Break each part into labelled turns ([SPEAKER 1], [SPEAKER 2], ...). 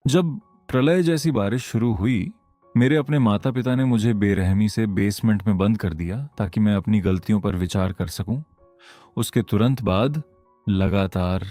[SPEAKER 1] जब प्रलय जैसी बारिश शुरू हुई, मेरे अपने माता पिता ने मुझे बेरहमी से बेसमेंट में बंद कर दिया ताकि मैं अपनी गलतियों पर विचार कर सकूं। उसके तुरंत बाद लगातार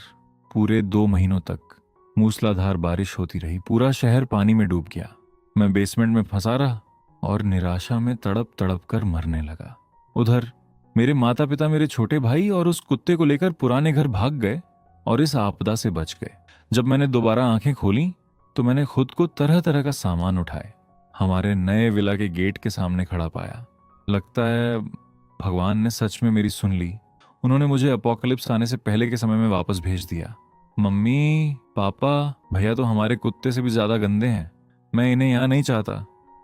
[SPEAKER 1] पूरे 2 महीनों तक मूसलाधार बारिश होती रही। पूरा शहर पानी में डूब गया। मैं बेसमेंट में फंसा रहा और निराशा में तड़प तड़प कर मरने लगा। उधर मेरे माता पिता मेरे छोटे भाई और उस कुत्ते को लेकर पुराने घर भाग गए और इस आपदा से बच गए। जब मैंने दोबारा आंखें खोली तो मैंने खुद को तरह तरह का सामान उठाए हमारे नए विला के गेट के सामने खड़ा पाया। लगता है भगवान ने सच में मेरी सुन ली। उन्होंने मुझे अपोकलिप्स आने से पहले के समय में वापस भेज दिया। मम्मी, पापा, भैया तो हमारे कुत्ते से भी ज्यादा गंदे हैं। मैं इन्हें यहाँ नहीं चाहता।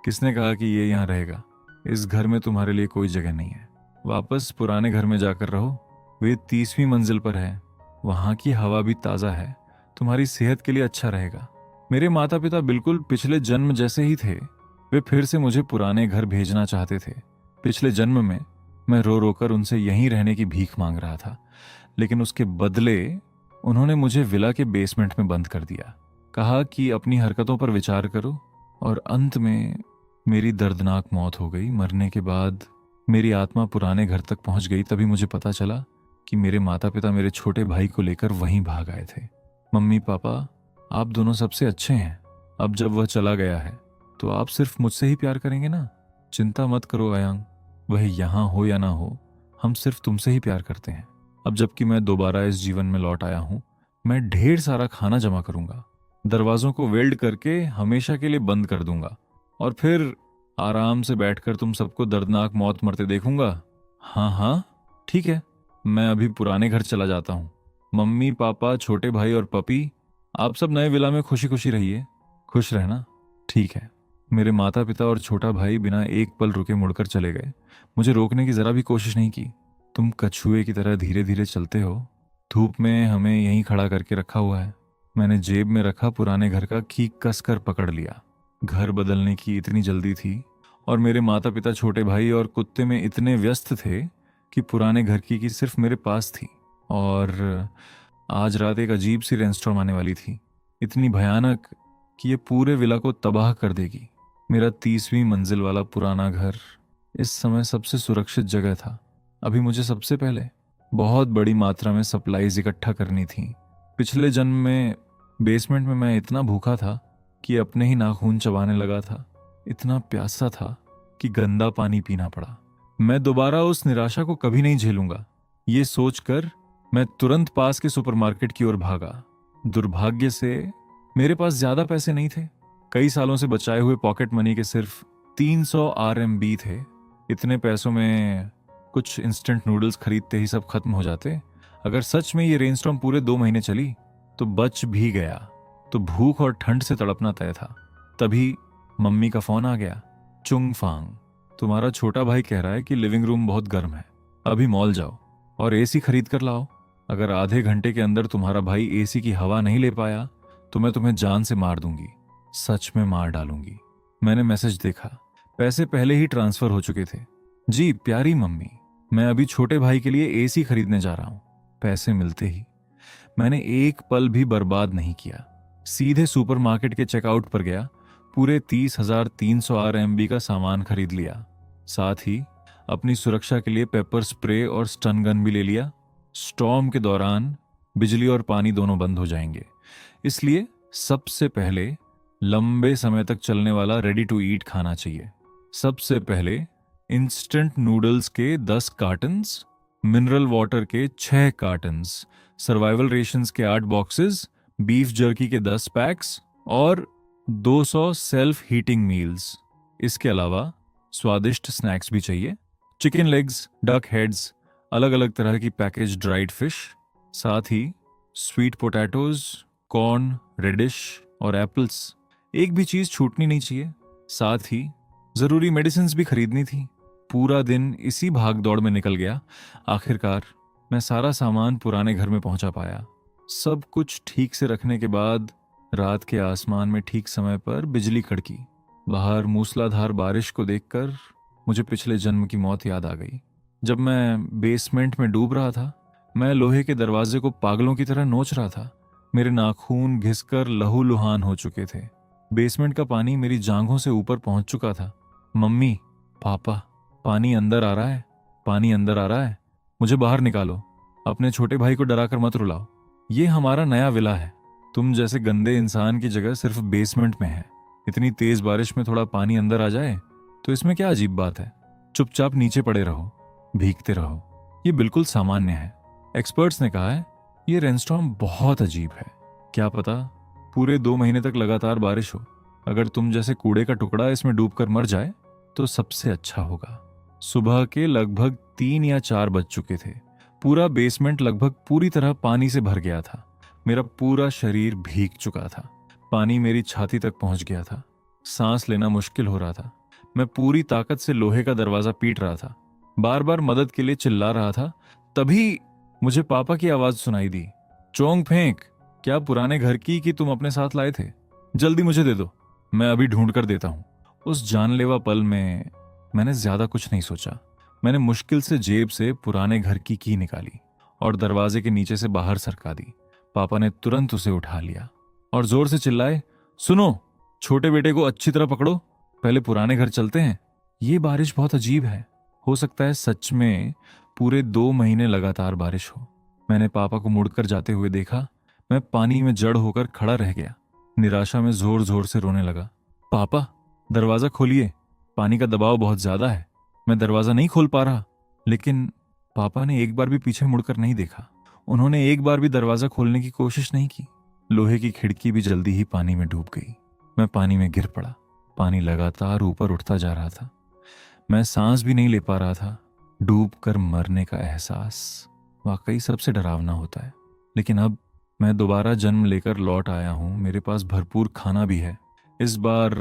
[SPEAKER 1] किसने कहा कि ये यहाँ रहेगा? इस घर में तुम्हारे लिए कोई जगह नहीं है। वापस पुराने घर में जाकर रहो। वे 30वीं मंजिल पर है। वहां की हवा भी ताजा है। तुम्हारी सेहत के लिए अच्छा रहेगा। मेरे माता पिता बिल्कुल पिछले जन्म जैसे ही थे। वे फिर से मुझे पुराने घर भेजना चाहते थे। पिछले जन्म में मैं रो रो कर उनसे यहीं रहने की भीख मांग रहा था, लेकिन उसके बदले उन्होंने मुझे विला के बेसमेंट में बंद कर दिया। कहा कि अपनी हरकतों पर विचार करो, और अंत में मेरी दर्दनाक मौत हो गई। मरने के बाद मेरी आत्मा पुराने घर तक पहुंच गई। तभी मुझे पता चला कि मेरे माता पिता मेरे छोटे भाई को लेकर वहीं भाग आए थे। मम्मी पापा, आप दोनों सबसे अच्छे हैं। अब जब वह चला गया है तो आप सिर्फ मुझसे ही प्यार करेंगे ना? चिंता मत करो अयंग, वह यहाँ हो या ना हो, हम सिर्फ तुमसे ही प्यार करते हैं। अब जबकि मैं दोबारा इस जीवन में लौट आया हूँ, मैं ढेर सारा खाना जमा करूंगा, दरवाजों को वेल्ड करके हमेशा के लिए बंद कर दूंगा, और फिर आराम से बैठकर तुम सबको दर्दनाक मौत मरते देखूंगा। हाँ हाँ, ठीक है, मैं अभी पुराने घर चला जाता हूँ। मम्मी पापा, छोटे भाई और पपी, आप सब नए विला में खुशी खुशी रहिए। खुश रहना। ठीक है। मेरे माता पिता और छोटा भाई बिना एक पल रुके मुड़कर चले गए। मुझे रोकने की जरा भी कोशिश नहीं की। तुम कछुए की तरह धीरे धीरे चलते हो। धूप में हमें यहीं खड़ा करके रखा हुआ है। मैंने जेब में रखा पुराने घर का की कसकर पकड़ लिया। घर बदलने की इतनी जल्दी थी और मेरे माता पिता, छोटे भाई और कुत्ते में इतने व्यस्त थे कि पुराने घर की सिर्फ मेरे पास थी। और आज रात एक अजीब सी रेनस्टॉर्म आने वाली थी, इतनी भयानक कि ये पूरे विला को तबाह कर देगी। मेरा 30वीं मंजिल वाला पुराना घर इस समय सबसे सुरक्षित जगह था। अभी मुझे सबसे पहले बहुत बड़ी मात्रा में सप्लाईज इकट्ठा करनी थी। पिछले जन्म में बेसमेंट में मैं इतना भूखा था कि अपने ही नाखून चबाने लगा था। इतना प्यासा था कि गंदा पानी पीना पड़ा। मैं दोबारा उस निराशा को कभी नहीं झेलूंगा, ये सोचकर मैं तुरंत पास के सुपरमार्केट की ओर भागा। दुर्भाग्य से मेरे पास ज्यादा पैसे नहीं थे। कई सालों से बचाए हुए पॉकेट मनी के सिर्फ 300 RMB थे। इतने पैसों में कुछ इंस्टेंट नूडल्स खरीदते ही सब खत्म हो जाते। अगर सच में ये रेनस्टॉर्म पूरे 2 महीने चली तो बच भी गया तो भूख और ठंड से तड़पना तय था। तभी मम्मी का फोन आ गया। चुंग फांग, तुम्हारा छोटा भाई कह रहा है कि लिविंग रूम बहुत गर्म है, अभी मॉल जाओ और AC खरीद कर लाओ। अगर आधे घंटे के अंदर तुम्हारा भाई AC की हवा नहीं ले पाया तो मैं तुम्हें जान से मार दूंगी, सच में मार डालूंगी। मैंने मैसेज देखा। पैसे पहले ही ट्रांसफर हो चुके थे। जी प्यारी मम्मी, मैं अभी छोटे भाई के लिए AC खरीदने जा रहा हूं। पैसे मिलते ही मैंने एक पल भी बर्बाद नहीं किया, सीधे सुपरमार्केट के चेकआउट पर गया। पूरे 30,300 RMB का सामान खरीद लिया। साथ ही अपनी सुरक्षा के लिए पेपर स्प्रे और स्टन गन भी ले लिया। स्टॉर्म के दौरान बिजली और पानी दोनों बंद हो जाएंगे, इसलिए सबसे पहले लंबे समय तक चलने वाला रेडी टू ईट खाना चाहिए। सबसे पहले इंस्टेंट नूडल्स के 10 कार्टन्स, मिनरल वाटर के 6 कार्टन्स, सर्वाइवल रेशंस के 8 बॉक्सेस, बीफ जर्की के 10 पैक्स और 200 सेल्फ हीटिंग मील्स। इसके अलावा स्वादिष्ट स्नैक्स भी चाहिए। चिकन लेग्स, डक हेड्स, अलग अलग तरह की पैकेज ड्राइड फिश, साथ ही स्वीट पोटैटोज, कॉर्न, रेडिश और एप्पल्स। एक भी चीज छूटनी नहीं चाहिए। साथ ही जरूरी मेडिसिन्स भी खरीदनी थी। पूरा दिन इसी भाग दौड़ में निकल गया। आखिरकार मैं सारा सामान पुराने घर में पहुंचा पाया। सब कुछ ठीक से रखने के बाद रात के आसमान में ठीक समय पर बिजली कड़की। बाहर मूसलाधार बारिश को देखकर मुझे पिछले जन्म की मौत याद आ गई। जब मैं बेसमेंट में डूब रहा था, मैं लोहे के दरवाजे को पागलों की तरह नोच रहा था। मेरे नाखून घिसकर लहूलुहान हो चुके थे। बेसमेंट का पानी मेरी जांघों से ऊपर पहुंच चुका था। मम्मी, पापा, पानी अंदर आ रहा है, पानी अंदर आ रहा है, मुझे बाहर निकालो। अपने छोटे भाई को डराकर मत रुलाओ। ये हमारा नया विला है। तुम जैसे गंदे इंसान की जगह सिर्फ बेसमेंट में है। इतनी तेज बारिश में थोड़ा पानी अंदर आ जाए तो इसमें क्या अजीब बात है। चुपचाप नीचे पड़े रहो, भीगते रहो। ये बिल्कुल सामान्य है। एक्सपर्ट्स ने कहा है ये रेनस्टॉर्म बहुत अजीब है। क्या पता पूरे 2 महीने तक लगातार बारिश हो। अगर तुम जैसे कूड़े का टुकड़ा इसमें डूबकर मर जाए तो सबसे अच्छा होगा। सुबह के लगभग 3 या 4 बज चुके थे। पूरा बेसमेंट लगभग पूरी तरह पानी से भर गया था। मेरा पूरा शरीर भीग चुका था। पानी मेरी छाती तक पहुंच गया था। सांस लेना मुश्किल हो रहा था। मैं पूरी ताकत से लोहे का दरवाजा पीट रहा था, बार बार मदद के लिए चिल्ला रहा था। तभी मुझे पापा की आवाज सुनाई दी। चोंग फेंक, क्या पुराने घर की कि तुम अपने साथ लाए थे? जल्दी मुझे दे दो, मैं अभी ढूंढ कर देता हूं। उस जानलेवा पल में मैंने ज्यादा कुछ नहीं सोचा। मैंने मुश्किल से जेब से पुराने घर की की निकाली और दरवाजे के नीचे से बाहर सरका दी। पापा ने तुरंत उसे उठा लिया और जोर से चिल्लाए, सुनो, छोटे बेटे को अच्छी तरह पकड़ो, पहले पुराने घर चलते हैं। ये बारिश बहुत अजीब है। हो सकता है सच में पूरे 2 महीने लगातार बारिश हो। मैंने पापा को मुड़कर जाते हुए देखा। मैं पानी में जड़ होकर खड़ा रह गया। निराशा में जोर जोर से रोने लगा। पापा, दरवाजा खोलिए, पानी का दबाव बहुत ज्यादा है, मैं दरवाजा नहीं खोल पा रहा। लेकिन पापा ने एक बार भी पीछे मुड़कर नहीं देखा। उन्होंने एक बार भी दरवाजा खोलने की कोशिश नहीं की। लोहे की खिड़की भी जल्दी ही पानी में डूब गई। मैं पानी में गिर पड़ा। पानी लगातार ऊपर उठता जा रहा था। मैं सांस भी नहीं ले पा रहा था। डूब कर मरने का एहसास वाकई सबसे डरावना होता है। लेकिन अब मैं दोबारा जन्म लेकर लौट आया हूं। मेरे पास भरपूर खाना भी है। इस बार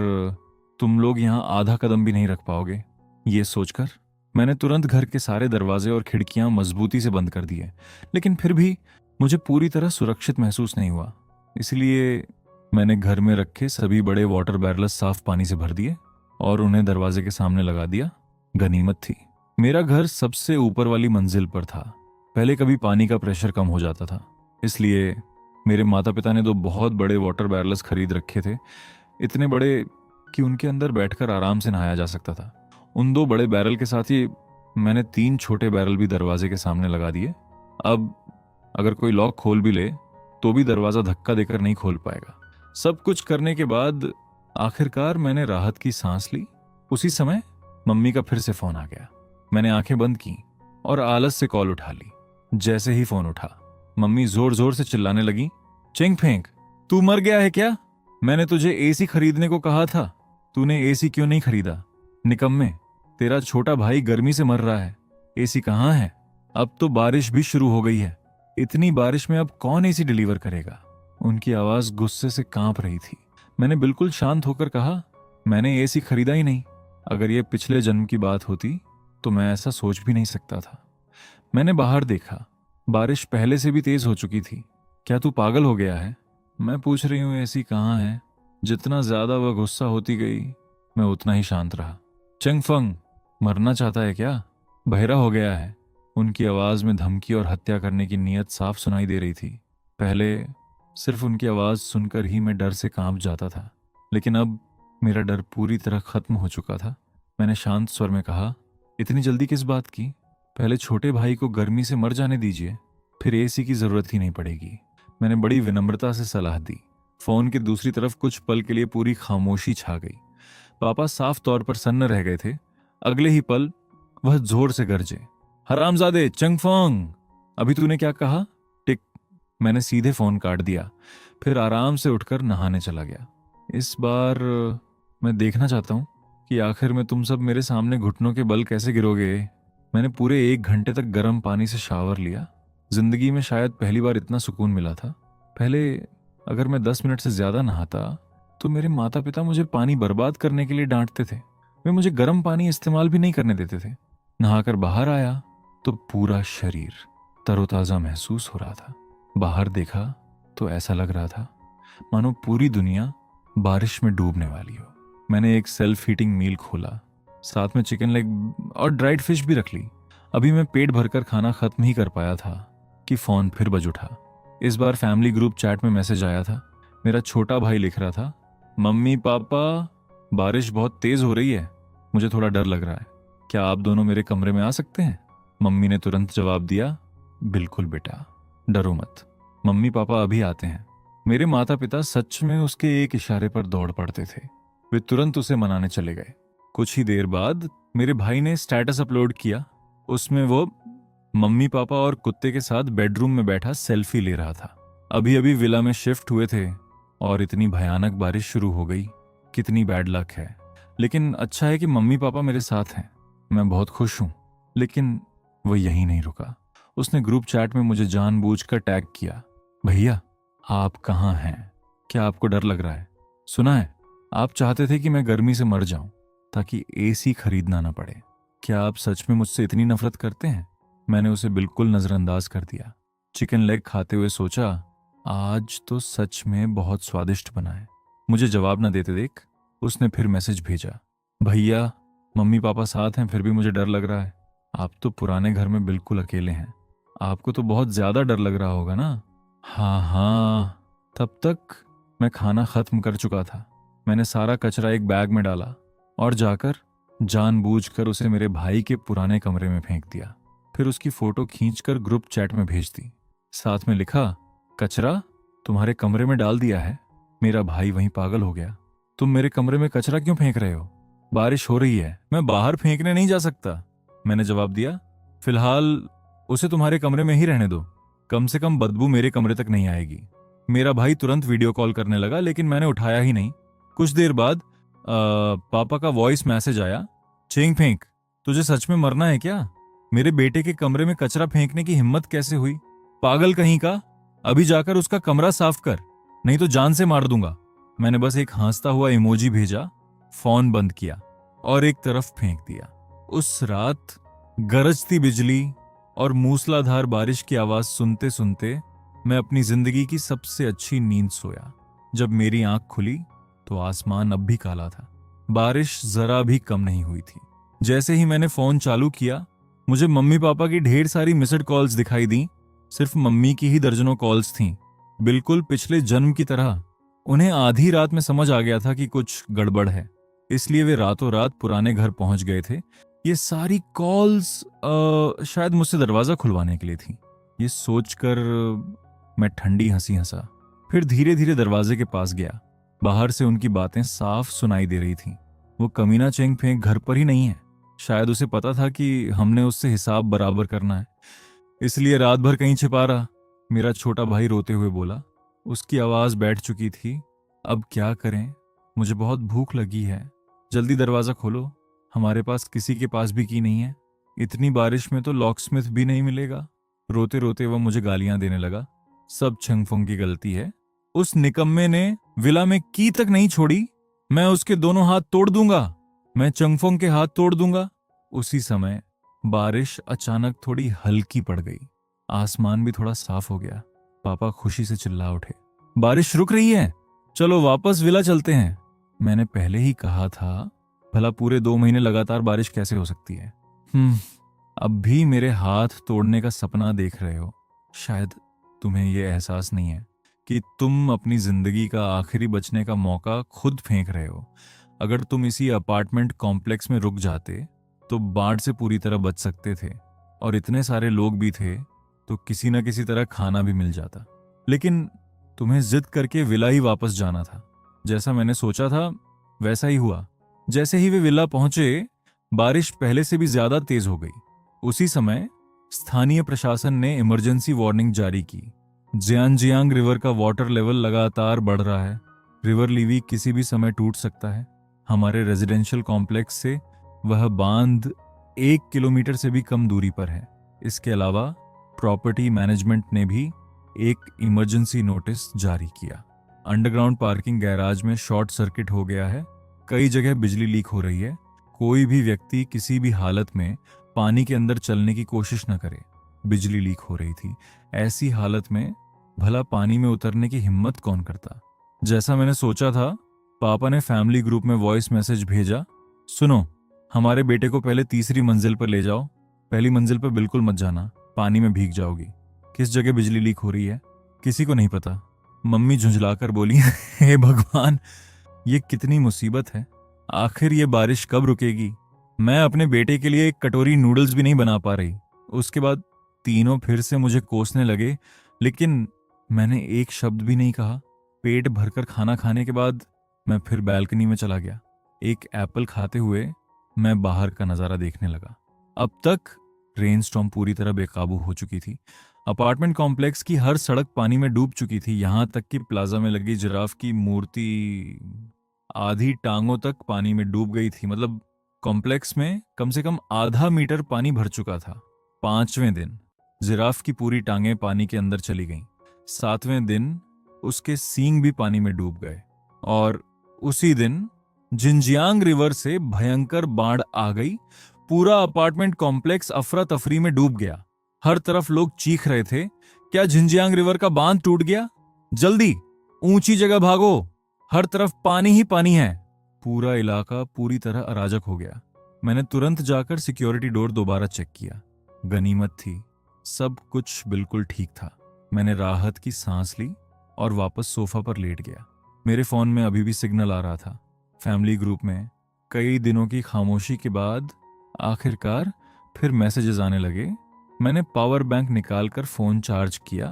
[SPEAKER 1] तुम लोग यहां आधा कदम भी नहीं रख पाओगे। ये सोचकर मैंने तुरंत घर के सारे दरवाजे और खिड़कियां मजबूती से बंद कर दिए। लेकिन फिर भी मुझे पूरी तरह सुरक्षित महसूस नहीं हुआ। इसलिए मैंने घर में रखे सभी बड़े वाटर बैरल्स साफ पानी से भर दिए और उन्हें दरवाजे के सामने लगा दिया। गनीमत थी, मेरा घर सबसे ऊपर वाली मंजिल पर था। पहले कभी पानी का प्रेशर कम हो जाता था, इसलिए मेरे माता पिता ने 2 बहुत बड़े वाटर बैरल्स खरीद रखे थे। इतने बड़े कि उनके अंदर बैठकर आराम से नहाया जा सकता था। उन 2 बड़े बैरल के साथ ही मैंने 3 छोटे बैरल भी दरवाजे के सामने लगा दिए। अब अगर कोई लॉक खोल भी ले तो भी दरवाजा धक्का देकर नहीं खोल पाएगा। सब कुछ करने के बाद आखिरकार मैंने राहत की सांस ली। उसी समय मम्मी का फिर से फोन आ गया। मैंने आंखें बंद की और आलस से कॉल उठा ली। जैसे ही फोन उठा, मम्मी जोर जोर से चिल्लाने लगी, चिंग फेंक, तू मर गया है क्या? मैंने तुझे एसी खरीदने को कहा था, तूने एसी क्यों नहीं खरीदा? निकम्मे, तेरा छोटा भाई गर्मी से मर रहा है, एसी कहाँ है? अब तो बारिश भी शुरू हो गई है, इतनी बारिश में अब कौन एसी डिलीवर करेगा? उनकी आवाज गुस्से से कांप रही थी। मैंने बिल्कुल शांत होकर कहा, मैंने एसी खरीदा ही नहीं। अगर ये पिछले जन्म की बात होती तो मैं ऐसा सोच भी नहीं सकता था। मैंने बाहर देखा, बारिश पहले से भी तेज हो चुकी थी। क्या तू पागल हो गया है? मैं पूछ रही हूँ एसी कहाँ है? जितना ज्यादा वह गुस्सा होती गई, मैं उतना ही शांत रहा। चंगफंग, मरना चाहता है क्या? बहरा हो गया है? उनकी आवाज में धमकी और हत्या करने की नीयत साफ सुनाई दे रही थी। पहले सिर्फ उनकी आवाज सुनकर ही मैं डर से कांप जाता था, लेकिन अब मेरा डर पूरी तरह खत्म हो चुका था। मैंने शांत स्वर में कहा, इतनी जल्दी किस बात की? पहले छोटे भाई को गर्मी से मर जाने दीजिए, फिर एसी की जरूरत ही नहीं पड़ेगी। मैंने बड़ी विनम्रता से सलाह दी। फोन की दूसरी तरफ कुछ पल के लिए पूरी खामोशी छा गई। पापा साफ तौर पर सन्न रह गए थे। अगले ही पल वह जोर से गरजे, हरामजादे चंगफोंग, अभी तूने क्या कहा? टिक। मैंने सीधे फोन काट दिया, फिर आराम से उठकर नहाने चला गया। इस बार मैं देखना चाहता हूं कि आखिर में तुम सब मेरे सामने घुटनों के बल कैसे गिरोगे। मैंने पूरे 1 घंटे तक गर्म पानी से शावर लिया। जिंदगी में शायद पहली बार इतना सुकून मिला था। पहले अगर मैं 10 मिनट से ज्यादा नहाता तो मेरे माता पिता मुझे पानी बर्बाद करने के लिए डांटते थे। वे मुझे गर्म पानी इस्तेमाल भी नहीं करने देते थे। नहाकर बाहर आया तो पूरा शरीर तरोताजा महसूस हो रहा था। बाहर देखा तो ऐसा लग रहा था मानो पूरी दुनिया बारिश में डूबने वाली हो। मैंने एक सेल्फ हीटिंग मील खोला, साथ में चिकन लेग और ड्राइड फिश भी रख ली। अभी मैं पेट भरकर खाना खत्म ही कर पाया था कि फोन फिर बज उठा। इस बार फैमिली ग्रुप चैट में मैसेज आया था। मेरा छोटा भाई लिख रहा था, मम्मी पापा, बारिश बहुत तेज हो रही है, मुझे थोड़ा डर लग रहा है, क्या आप दोनों मेरे कमरे में आ सकते हैं? मम्मी ने तुरंत जवाब दिया, बिल्कुल बेटा, डरो मत, मम्मी पापा अभी आते हैं। मेरे माता पिता सच में उसके एक इशारे पर दौड़ पड़ते थे। वे तुरंत उसे मनाने चले गए। कुछ ही देर बाद मेरे भाई ने स्टेटस अपलोड किया। उसमें वो मम्मी पापा और कुत्ते के साथ बेडरूम में बैठा सेल्फी ले रहा था। अभी अभी विला में शिफ्ट हुए थे और इतनी भयानक बारिश शुरू हो गई। कितनी बैड लक है। लेकिन अच्छा है कि मम्मी पापा मेरे साथ हैं, मैं बहुत खुश हूं। लेकिन वो यहीं नहीं रुका। उसने ग्रुप चैट में मुझे जानबूझकर टैग किया, भैया आप कहाँ हैं? क्या आपको डर लग रहा है? सुना है आप चाहते थे कि मैं गर्मी से मर जाऊं ताकि एसी खरीदना ना पड़े। क्या आप सच में मुझसे इतनी नफरत करते हैं? मैंने उसे बिल्कुल नजरअंदाज कर दिया। चिकन लेग खाते हुए सोचा, आज तो सच में बहुत स्वादिष्ट बना है। मुझे जवाब न देते देख उसने फिर मैसेज भेजा, भैया मम्मी पापा साथ हैं फिर भी मुझे डर लग रहा है। आप तो पुराने घर में बिल्कुल अकेले हैं, आपको तो बहुत ज्यादा डर लग रहा होगा ना? हाँ हाँ। तब तक मैं खाना खत्म कर चुका था। मैंने सारा कचरा एक बैग में डाला और जाकर जानबूझकर उसे मेरे भाई के पुराने कमरे में फेंक दिया। फिर उसकी फोटो खींचकर ग्रुप चैट में भेज दी। साथ में लिखा, कचरा तुम्हारे कमरे में डाल दिया है। मेरा भाई वहीं पागल हो गया, तुम मेरे कमरे में कचरा क्यों फेंक रहे हो? बारिश हो रही है, मैं बाहर फेंकने नहीं जा सकता। मैंने जवाब दिया, फिलहाल उसे तुम्हारे कमरे में ही रहने दो, कम से कम बदबू मेरे कमरे तक नहीं आएगी। मेरा भाई तुरंत वीडियो कॉल करने लगा, लेकिन मैंने उठाया ही नहीं। कुछ देर बाद पापा का वॉइस मैसेज आया, चेंग फेंक, तुझे सच में मरना है क्या? मेरे बेटे के कमरे में कचरा फेंकने की हिम्मत कैसे हुई? पागल कहीं का, अभी जाकर उसका कमरा साफ कर, नहीं तो जान से मार दूंगा। मैंने बस एक हंसता हुआ इमोजी भेजा, फोन बंद किया और एक तरफ फेंक दिया। उस रात गरजती बिजली और मूसलाधार बारिश की आवाज सुनते सुनते मैं अपनी जिंदगी की सबसे अच्छी नींद सोया। जब मेरी आंख खुली तो आसमान अब भी काला था। बारिश जरा भी कम नहीं हुई थी। जैसे ही मैंने फोन चालू किया, मुझे मम्मी पापा की ढेर सारी मिस्ड कॉल्स दिखाई दी। सिर्फ मम्मी की ही दर्जनों कॉल्स थीं, बिल्कुल पिछले जन्म की तरह। उन्हें आधी रात में समझ आ गया था कि कुछ गड़बड़ है, इसलिए वे रातों रात पुराने घर पहुंच गए थे। ये सारी कॉल्स शायद मुझसे दरवाजा खुलवाने के लिए थी। ये सोचकर मैं ठंडी हंसी हंसा। फिर धीरे धीरे दरवाजे के पास गया। बाहर से उनकी बातें साफ सुनाई दे रही थीं। वो कमीना चेंग फेंक घर पर ही नहीं है। शायद उसे पता था कि हमने उससे हिसाब बराबर करना है, इसलिए रात भर कहीं छिपा रहा। मेरा छोटा भाई रोते हुए बोला, उसकी आवाज बैठ चुकी थी, अब क्या करें, मुझे बहुत भूख लगी है, जल्दी दरवाजा खोलो, हमारे पास किसी के पास भी की नहीं है, इतनी बारिश में तो लॉकस्मिथ भी नहीं मिलेगा। रोते रोते वह मुझे गालियां देने लगा, सब छंगफंग की गलती है, उस निकम्मे ने विला में की तक नहीं छोड़ी, मैं उसके दोनों हाथ तोड़ दूंगा, मैं चंगफोंग के हाथ तोड़ दूंगा। उसी समय बारिश अचानक थोड़ी हल्की पड़ गई। आसमान भी थोड़ा साफ हो गया। पापा खुशी से चिल्ला उठे, बारिश रुक रही है, चलो वापस विला चलते हैं। मैंने पहले ही कहा था, भला पूरे 2 महीने लगातार बारिश कैसे हो सकती है? अब भी मेरे हाथ तोड़ने का सपना देख रहे हो। शायद तुम्हें यह एहसास नहीं है कि तुम अपनी जिंदगी का आखिरी बचने का मौका खुद फेंक रहे हो। अगर तुम इसी अपार्टमेंट कॉम्प्लेक्स में रुक जाते तो बाढ़ से पूरी तरह बच सकते थे, और इतने सारे लोग भी थे तो किसी न किसी तरह खाना भी मिल जाता। लेकिन तुम्हें जिद करके विला ही वापस जाना था। जैसा मैंने सोचा था वैसा ही हुआ। जैसे ही वे विला पहुंचे, बारिश पहले से भी ज्यादा तेज हो गई। उसी समय स्थानीय प्रशासन ने इमरजेंसी वार्निंग जारी की। जियांग रिवर का वाटर लेवल लगातार बढ़ रहा है, रिवर लीवी किसी भी समय टूट सकता है। हमारे रेजिडेंशियल कॉम्प्लेक्स से वह बांध 1 किलोमीटर से भी कम दूरी पर है। इसके अलावा प्रॉपर्टी मैनेजमेंट ने भी एक इमरजेंसी नोटिस जारी किया। अंडरग्राउंड पार्किंग गैराज में शॉर्ट सर्किट हो गया है, कई जगह बिजली लीक हो रही है। कोई भी व्यक्ति किसी भी हालत में पानी के अंदर चलने की कोशिश न करे। बिजली लीक हो रही थी, ऐसी हालत में भला पानी में उतरने की हिम्मत कौन करता? जैसा मैंने सोचा था, पापा ने फैमिली ग्रुप में वॉइस मैसेज भेजा, सुनो, हमारे बेटे को पहले तीसरी मंजिल पर ले जाओ, पहली मंजिल पर बिल्कुल मत जाना, पानी में भीग जाओगी। किस जगह बिजली लीक हो रही है? किसी को नहीं पता। मम्मी झुंझलाकर बोली, हे भगवान, ये कितनी मुसीबत है। आखिर ये बारिश कब रुकेगी। मैं अपने बेटे के लिए एक कटोरी नूडल्स भी नहीं बना पा रही। उसके बाद तीनों फिर से मुझे कोसने लगे, लेकिन मैंने एक शब्द भी नहीं कहा। पेट भरकर खाना खाने के बाद मैं फिर बैल्कनी में चला गया। एक एप्पल खाते हुए मैं बाहर का नज़ारा देखने लगा। अब तक रेनस्टॉर्म पूरी तरह बेकाबू हो चुकी थी। अपार्टमेंट कॉम्प्लेक्स की हर सड़क पानी में डूब चुकी थी, यहां तक कि प्लाजा में लगी जिराफ की मूर्ति आधी टांगों तक पानी में डूब गई थी। मतलब कॉम्प्लेक्स में कम से कम आधा मीटर पानी भर चुका था। 5वें दिन जिराफ की पूरी टांगें पानी के अंदर चली गईं। 7वें दिन उसके सींग भी पानी में डूब गए। और उसी दिन जिंजियांग रिवर से भयंकर बाढ़ आ गई। पूरा अपार्टमेंट कॉम्प्लेक्स अफरा तफरी में डूब गया। हर तरफ लोग चीख रहे थे, क्या जिंजियांग रिवर का बांध टूट गया? जल्दी ऊंची जगह भागो, हर तरफ पानी ही पानी है। पूरा इलाका पूरी तरह अराजक हो गया। मैंने तुरंत जाकर सिक्योरिटी डोर दोबारा चेक किया। गनीमत थी, सब कुछ बिल्कुल ठीक था। मैंने राहत की सांस ली और वापस सोफा पर लेट गया। मेरे फोन में अभी भी सिग्नल आ रहा था। फैमिली ग्रुप में कई दिनों की खामोशी के बाद आखिरकार फिर मैसेजेस आने लगे। मैंने पावर बैंक निकालकर फोन चार्ज किया।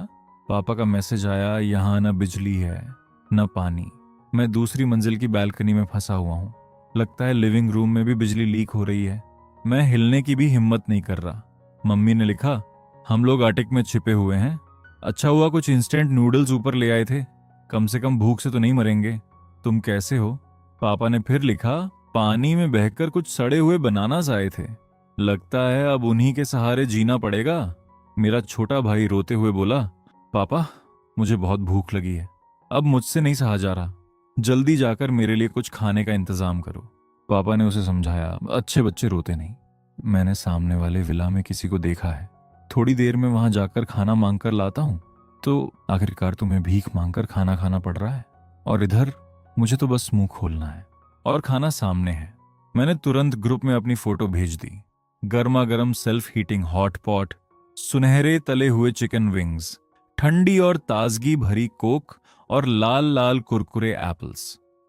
[SPEAKER 1] पापा का मैसेज आया, यहाँ न बिजली है न पानी। मैं दूसरी मंजिल की बैल्कनी में फंसा हुआ हूँ। लगता है लिविंग रूम में भी बिजली लीक हो रही है। मैं हिलने की भी हिम्मत नहीं कर रहा। मम्मी ने लिखा, हम लोग आटिक में छिपे हुए हैं। अच्छा हुआ कुछ इंस्टेंट नूडल्स ऊपर ले आए थे, कम से कम भूख से तो नहीं मरेंगे। तुम कैसे हो? पापा ने फिर लिखा, पानी में बहकर कुछ सड़े हुए बनानास आए थे। लगता है अब उन्हीं के सहारे जीना पड़ेगा। मेरा छोटा भाई रोते हुए बोला, पापा मुझे बहुत भूख लगी है, अब मुझसे नहीं सहा जा रहा, जल्दी जाकर मेरे लिए कुछ खाने का इंतजाम करो। पापा ने उसे समझाया, अच्छे बच्चे रोते नहीं। मैंने सामने वाले विला में किसी को देखा है, थोड़ी देर में वहां जाकर खाना मांग कर लाता हूं। तो आखिरकार तुम्हें भीख मांगकर खाना खाना पड़ रहा है, और इधर मुझे तो बस मुंह खोलना है और खाना सामने है। मैंने तुरंत ग्रुप में अपनी फोटो भेज दी। गर्मा गर्म सेल्फ हीटिंग हॉट पॉट, सुनहरे तले हुए चिकन विंग्स, ठंडी और ताजगी भरी कोक और लाल लाल कुरकुरे एप्पल्स।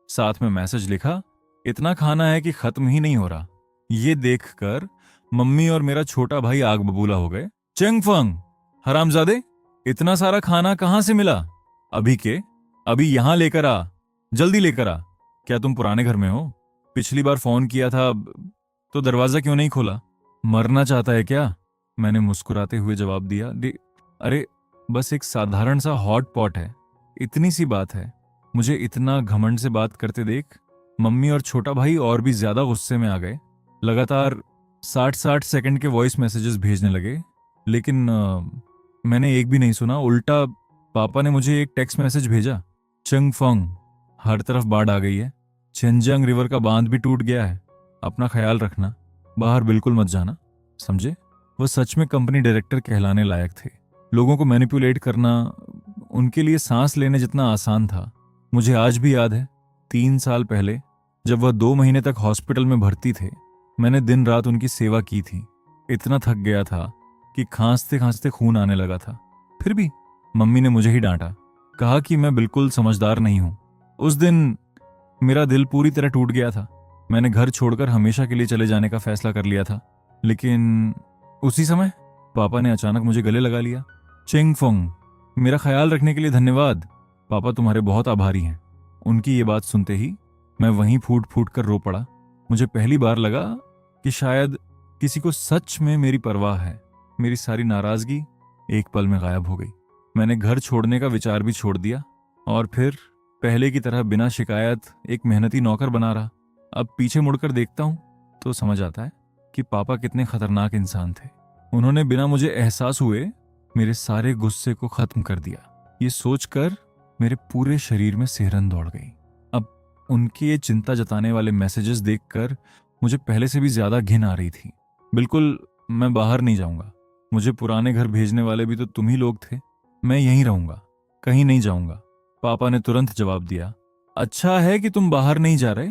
[SPEAKER 1] साथ में मैसेज लिखा, इतना खाना है कि खत्म ही नहीं हो रहा। ये देखकर मम्मी और मेरा छोटा भाई आग बबूला हो गए। चेंगफंग, हरामजादे, इतना सारा खाना कहां से मिला? अभी यहां लेकर आ, जल्दी लेकर आ। क्या तुम पुराने घर में हो? पिछली बार फोन किया था तो दरवाजा क्यों नहीं खोला? मरना चाहता है क्या? मैंने मुस्कुराते हुए जवाब दिया, अरे बस एक साधारण सा हॉट पॉट है, इतनी सी बात है। मुझे इतना घमंड से बात करते देख मम्मी और छोटा भाई और भी ज्यादा गुस्से में आ गए। लगातार 60-60 सेकंड के वॉइस मैसेजेस भेजने लगे, लेकिन मैंने एक भी नहीं सुना। उल्टा पापा ने मुझे एक टेक्स्ट मैसेज भेजा, चंगफंग, हर तरफ बाढ़ आ गई है, झेंजियांग रिवर का बांध भी टूट गया है, अपना ख्याल रखना, बाहर बिल्कुल मत जाना, समझे? वह सच में कंपनी डायरेक्टर कहलाने लायक थे। लोगों को मैनिपुलेट करना उनके लिए सांस लेने जितना आसान था। मुझे आज भी याद है, 3 साल पहले जब वह 2 महीने तक हॉस्पिटल में भर्ती थे, मैंने दिन रात उनकी सेवा की थी। इतना थक गया था कि खांसते खांसते खून आने लगा था। फिर भी मम्मी ने मुझे ही डांटा, कहा कि मैं बिल्कुल समझदार नहीं हूं। उस दिन मेरा दिल पूरी तरह टूट गया था। मैंने घर छोड़कर हमेशा के लिए चले जाने का फैसला कर लिया था। लेकिन उसी समय पापा ने अचानक मुझे गले लगा लिया। चेंगफोंग, मेरा ख्याल रखने के लिए धन्यवाद, पापा तुम्हारे बहुत आभारी हैं। उनकी ये बात सुनते ही मैं वहीं फूट फूट कर रो पड़ा। मुझे पहली बार लगा कि शायद किसी को सच में मेरी परवाह है। मेरी सारी नाराजगी एक पल में गायब हो गई। मैंने घर छोड़ने का विचार भी छोड़ दिया और फिर पहले की तरह बिना शिकायत एक मेहनती नौकर बना रहा। अब पीछे मुड़कर देखता हूं तो समझ आता है कि पापा कितने खतरनाक इंसान थे। उन्होंने बिना मुझे एहसास हुए मेरे सारे गुस्से को खत्म कर दिया। ये सोचकर मेरे पूरे शरीर में सिहरन दौड़ गई। अब उनके ये चिंता जताने वाले मैसेजेस देखकर मुझे पहले से भी ज्यादा घिन आ रही थी। बिल्कुल, मैं बाहर नहीं जाऊंगा। मुझे पुराने घर भेजने वाले भी तो तुम ही लोग थे। मैं यहीं रहूंगा, कहीं नहीं जाऊंगा। पापा ने तुरंत जवाब दिया, अच्छा है कि तुम बाहर नहीं जा रहे,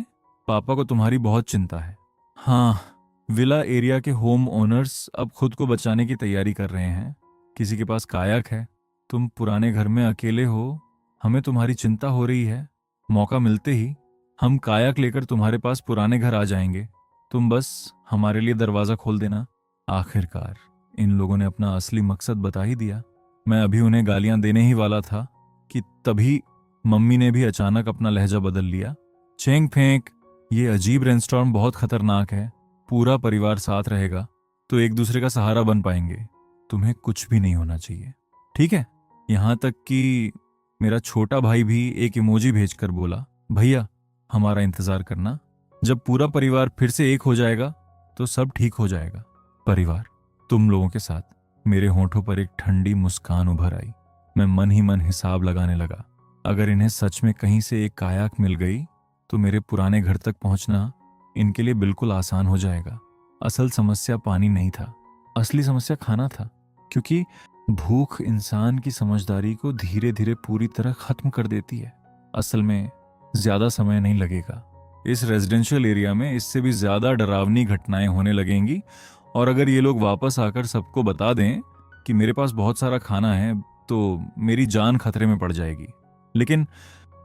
[SPEAKER 1] पापा को तुम्हारी बहुत चिंता है। हाँ, विला एरिया के होम ओनर्स अब खुद को बचाने की तैयारी कर रहे हैं। किसी के पास कायाक है, तुम पुराने घर में अकेले हो, हमें तुम्हारी चिंता हो रही है। मौका मिलते ही हम कायाक लेकर तुम्हारे पास पुराने घर आ जाएंगे। तुम बस हमारे लिए दरवाज़ा खोल देना। आखिरकार इन लोगों ने अपना असली मकसद बता ही दिया। मैं अभी उन्हें गालियां देने ही वाला था कि तभी मम्मी ने भी अचानक अपना लहजा बदल लिया। चेंग फेंक, ये अजीब रेनस्टॉर्म बहुत खतरनाक है। पूरा परिवार साथ रहेगा तो एक दूसरे का सहारा बन पाएंगे। तुम्हें कुछ भी नहीं होना चाहिए, ठीक है? यहां तक कि मेरा छोटा भाई भी एक इमोजी भेजकर बोला, भैया हमारा इंतजार करना, जब पूरा परिवार फिर से एक हो जाएगा तो सब ठीक हो जाएगा। परिवार, तुम लोगों के साथ। मेरे होंठों पर एक ठंडी मुस्कान उभर आई। मैं मन ही मन हिसाब लगाने लगा। अगर इन्हें सच में कहीं से एक कायाक मिल गई तो मेरे पुराने घर तक पहुंचना इनके लिए बिल्कुल आसान हो जाएगा। असल समस्या पानी नहीं था, असली समस्या खाना था, क्योंकि भूख इंसान की समझदारी को धीरे धीरे पूरी तरह खत्म कर देती है। असल में ज्यादा समय नहीं लगेगा। इस रेजिडेंशियल एरिया में इससे भी ज्यादा डरावनी घटनाएं होने लगेंगी, और अगर ये लोग वापस आकर सबको बता दें कि मेरे पास बहुत सारा खाना है तो मेरी जान खतरे में पड़ जाएगी। लेकिन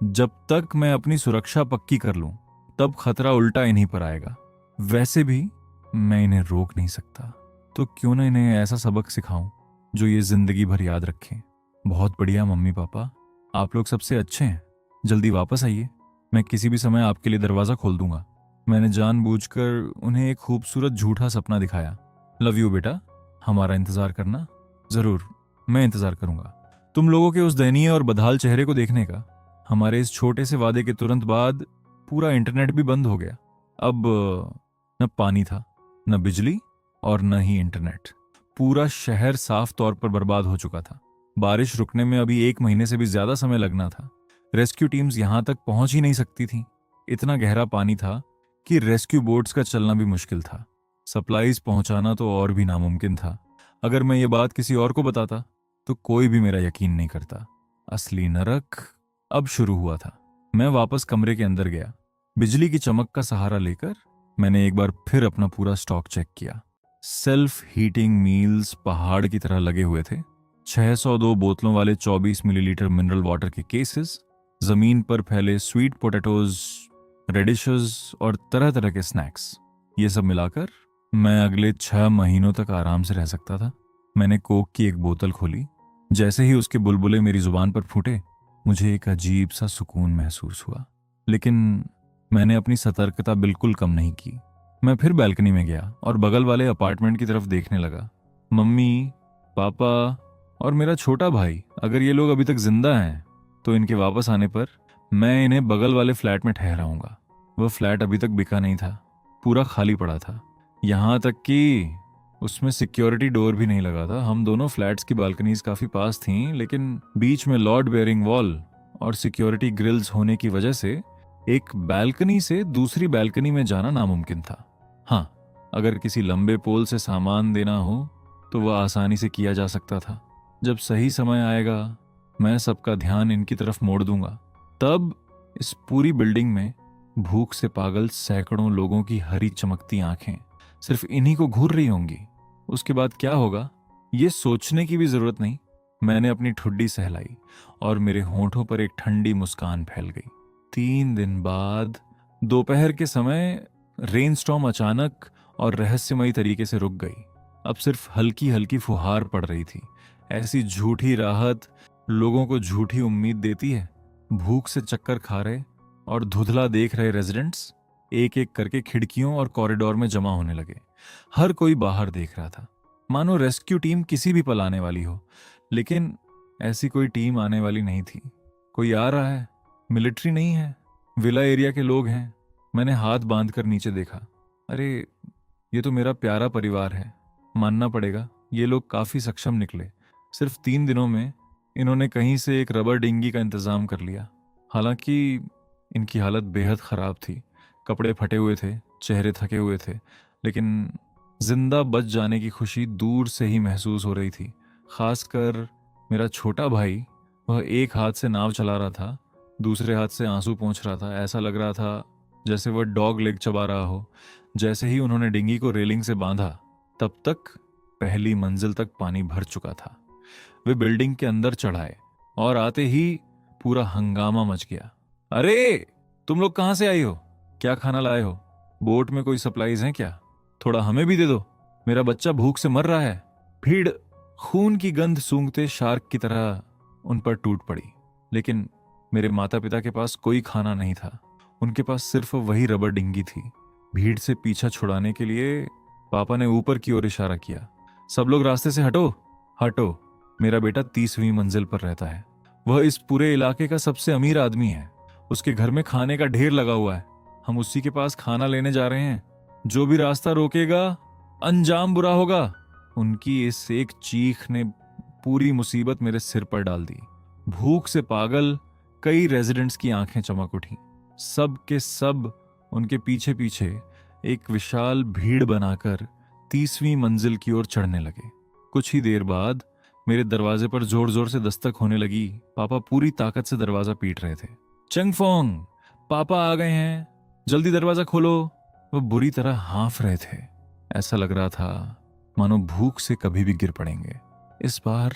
[SPEAKER 1] जब तक मैं अपनी सुरक्षा पक्की कर लूं तब खतरा उल्टा इन्हीं पर आएगा। वैसे भी मैं इन्हें रोक नहीं सकता, तो क्यों ना इन्हें ऐसा सबक सिखाऊं जो ये जिंदगी भर याद रखें। बहुत बढ़िया मम्मी पापा, आप लोग सबसे अच्छे हैं। जल्दी वापस आइए, मैं किसी भी समय आपके लिए दरवाजा खोल दूंगा। मैंने जानबूझकर उन्हें एक खूबसूरत झूठा सपना दिखाया। लव यू बेटा, हमारा इंतजार करना। जरूर, मैं इंतजार करूंगा तुम लोगों के उस दयनीय और बदहाल चेहरे को देखने का। हमारे इस छोटे से वादे के तुरंत बाद पूरा इंटरनेट भी बंद हो गया। अब न पानी था, न बिजली, और न ही इंटरनेट। पूरा शहर साफ तौर पर बर्बाद हो चुका था। बारिश रुकने में अभी 1 महीने से भी ज्यादा समय लगना था। रेस्क्यू टीम्स यहां तक पहुंच ही नहीं सकती थीं। इतना गहरा पानी था कि रेस्क्यू बोट्स का चलना भी मुश्किल था। सप्लाईज पहुंचाना तो और भी नामुमकिन था। अगर मैं ये बात किसी और को बताता तो कोई भी मेरा यकीन नहीं करता। असली नरक अब शुरू हुआ था। मैं वापस कमरे के अंदर गया। बिजली की चमक का सहारा लेकर मैंने एक बार फिर अपना पूरा स्टॉक चेक किया। सेल्फ हीटिंग मील्स पहाड़ की तरह लगे हुए थे। 602 बोतलों वाले 24 मिलीलीटर मिनरल वाटर के केसेस, जमीन पर फैले स्वीट पोटैटोज, रेडिशेस और तरह तरह के स्नैक्स। ये सब मिलाकर मैं अगले 6 महीनों तक आराम से रह सकता था। मैंने कोक की एक बोतल खोली। जैसे ही उसके बुलबुले मेरी जुबान पर फूटे, मुझे एक अजीब सा सुकून महसूस हुआ। लेकिन मैंने अपनी सतर्कता बिल्कुल कम नहीं की। मैं फिर बैल्कनी में गया और बगल वाले अपार्टमेंट की तरफ देखने लगा। मम्मी, पापा और मेरा छोटा भाई, अगर ये लोग अभी तक जिंदा हैं तो इनके वापस आने पर मैं इन्हें बगल वाले फ्लैट में ठहराऊंगा। वह फ्लैट अभी तक बिका नहीं था, पूरा खाली पड़ा था। यहां तक कि उसमें सिक्योरिटी डोर भी नहीं लगा था। हम दोनों फ्लैट्स की बालकनीज काफी पास थीं, लेकिन बीच में लॉर्ड बेयरिंग वॉल और सिक्योरिटी ग्रिल्स होने की वजह से एक बालकनी से दूसरी बालकनी में जाना नामुमकिन था। हाँ, अगर किसी लंबे पोल से सामान देना हो तो वह आसानी से किया जा सकता था। जब सही समय आएगा मैं सबका ध्यान इनकी तरफ मोड़ दूंगा। तब इस पूरी बिल्डिंग में भूख से पागल सैकड़ों लोगों की हरी चमकती आंखें सिर्फ इन्हीं को घूर रही होंगी। उसके बाद क्या होगा ये सोचने की भी जरूरत नहीं। मैंने अपनी ठुड्डी सहलाई और मेरे होंठों पर एक ठंडी मुस्कान फैल गई। 3 दिन बाद दोपहर के समय रेनस्टॉर्म अचानक और रहस्यमयी तरीके से रुक गई। अब सिर्फ हल्की हल्की फुहार पड़ रही थी। ऐसी झूठी राहत लोगों को झूठी उम्मीद देती है। भूख से चक्कर खा रहे और धुंधला देख रहे रेजिडेंट्स एक एक करके खिड़कियों और कॉरिडोर में जमा होने लगे। हर कोई बाहर देख रहा था, मानो रेस्क्यू टीम किसी भी पल आने वाली हो। लेकिन ऐसी कोई टीम आने वाली नहीं थी। कोई आ रहा है, मिलिट्री नहीं है, विला एरिया के लोग हैं। मैंने हाथ बांधकर नीचे देखा। अरे, ये तो मेरा प्यारा परिवार है। मानना पड़ेगा, ये लोग काफी सक्षम निकले। सिर्फ 3 दिनों में इन्होंने कहीं से एक रबर डिंगी का इंतजाम कर लिया। हालांकि इनकी हालत बेहद खराब थी। कपड़े फटे हुए थे, चेहरे थके हुए थे, लेकिन जिंदा बच जाने की खुशी दूर से ही महसूस हो रही थी। खासकर मेरा छोटा भाई, वह एक हाथ से नाव चला रहा था, दूसरे हाथ से आंसू पोंछ रहा था। ऐसा लग रहा था जैसे वह डॉग लेग चबा रहा हो। जैसे ही उन्होंने डिंगी को रेलिंग से बांधा, तब तक पहली मंजिल तक पानी भर चुका था। वे बिल्डिंग के अंदर चढ़ाए और आते ही पूरा हंगामा मच गया। अरे तुम लोग कहां से आई हो? क्या खाना लाए हो? बोट में कोई सप्लाईज हैं क्या? थोड़ा हमें भी दे दो, मेरा बच्चा भूख से मर रहा है। भीड़ खून की गंध सूंघते शार्क की तरह उन पर टूट पड़ी। लेकिन मेरे माता पिता के पास कोई खाना नहीं था, उनके पास सिर्फ वही रबर डिंगी थी। भीड़ से पीछा छुड़ाने के लिए पापा ने ऊपर की ओर इशारा किया। सब लोग रास्ते से हटो, हटो। मेरा बेटा 30वीं मंजिल पर रहता है। वह इस पूरे इलाके का सबसे अमीर आदमी है। उसके घर में खाने का ढेर लगा हुआ है। हम उसी के पास खाना लेने जा रहे हैं। जो भी रास्ता रोकेगा अंजाम बुरा होगा। उनकी इस एक चीख ने पूरी मुसीबत मेरे सिर पर डाल दी। भूख से पागल कई रेजिडेंट्स की आंखें चमक उठी। सब के सब उनके पीछे पीछे एक विशाल भीड़ बनाकर 30वीं मंजिल की ओर चढ़ने लगे। कुछ ही देर बाद मेरे दरवाजे पर जोर जोर से दस्तक होने लगी। पापा पूरी ताकत से दरवाजा पीट रहे थे। चंगफोंग, पापा आ गए हैं, जल्दी दरवाजा खोलो। वो बुरी तरह हाँफ रहे थे। ऐसा लग रहा था मानो भूख से कभी भी गिर पड़ेंगे। इस बार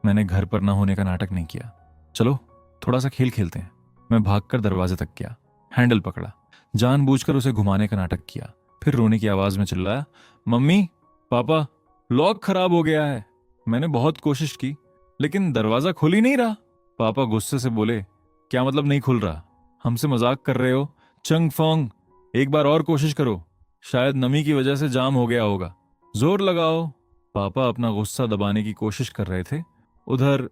[SPEAKER 1] मैंने घर पर ना होने का नाटक नहीं किया। चलो थोड़ा सा खेल खेलते हैं। मैं भागकर दरवाजे तक गया, हैंडल पकड़ा, जानबूझकर उसे घुमाने का नाटक किया। फिर रोने की आवाज में चिल्लाया, मम्मी, पापा, लॉक खराब हो गया है। मैंने बहुत कोशिश की लेकिन दरवाजा खुल ही नहीं रहा। पापा गुस्से से बोले, क्या मतलब नहीं खुल रहा? हमसे मजाक कर रहे हो? चंगफोंग, एक बार और कोशिश करो, शायद नमी की वजह से जाम हो गया होगा, जोर लगाओ। पापा अपना गुस्सा दबाने की कोशिश कर रहे थे। उधर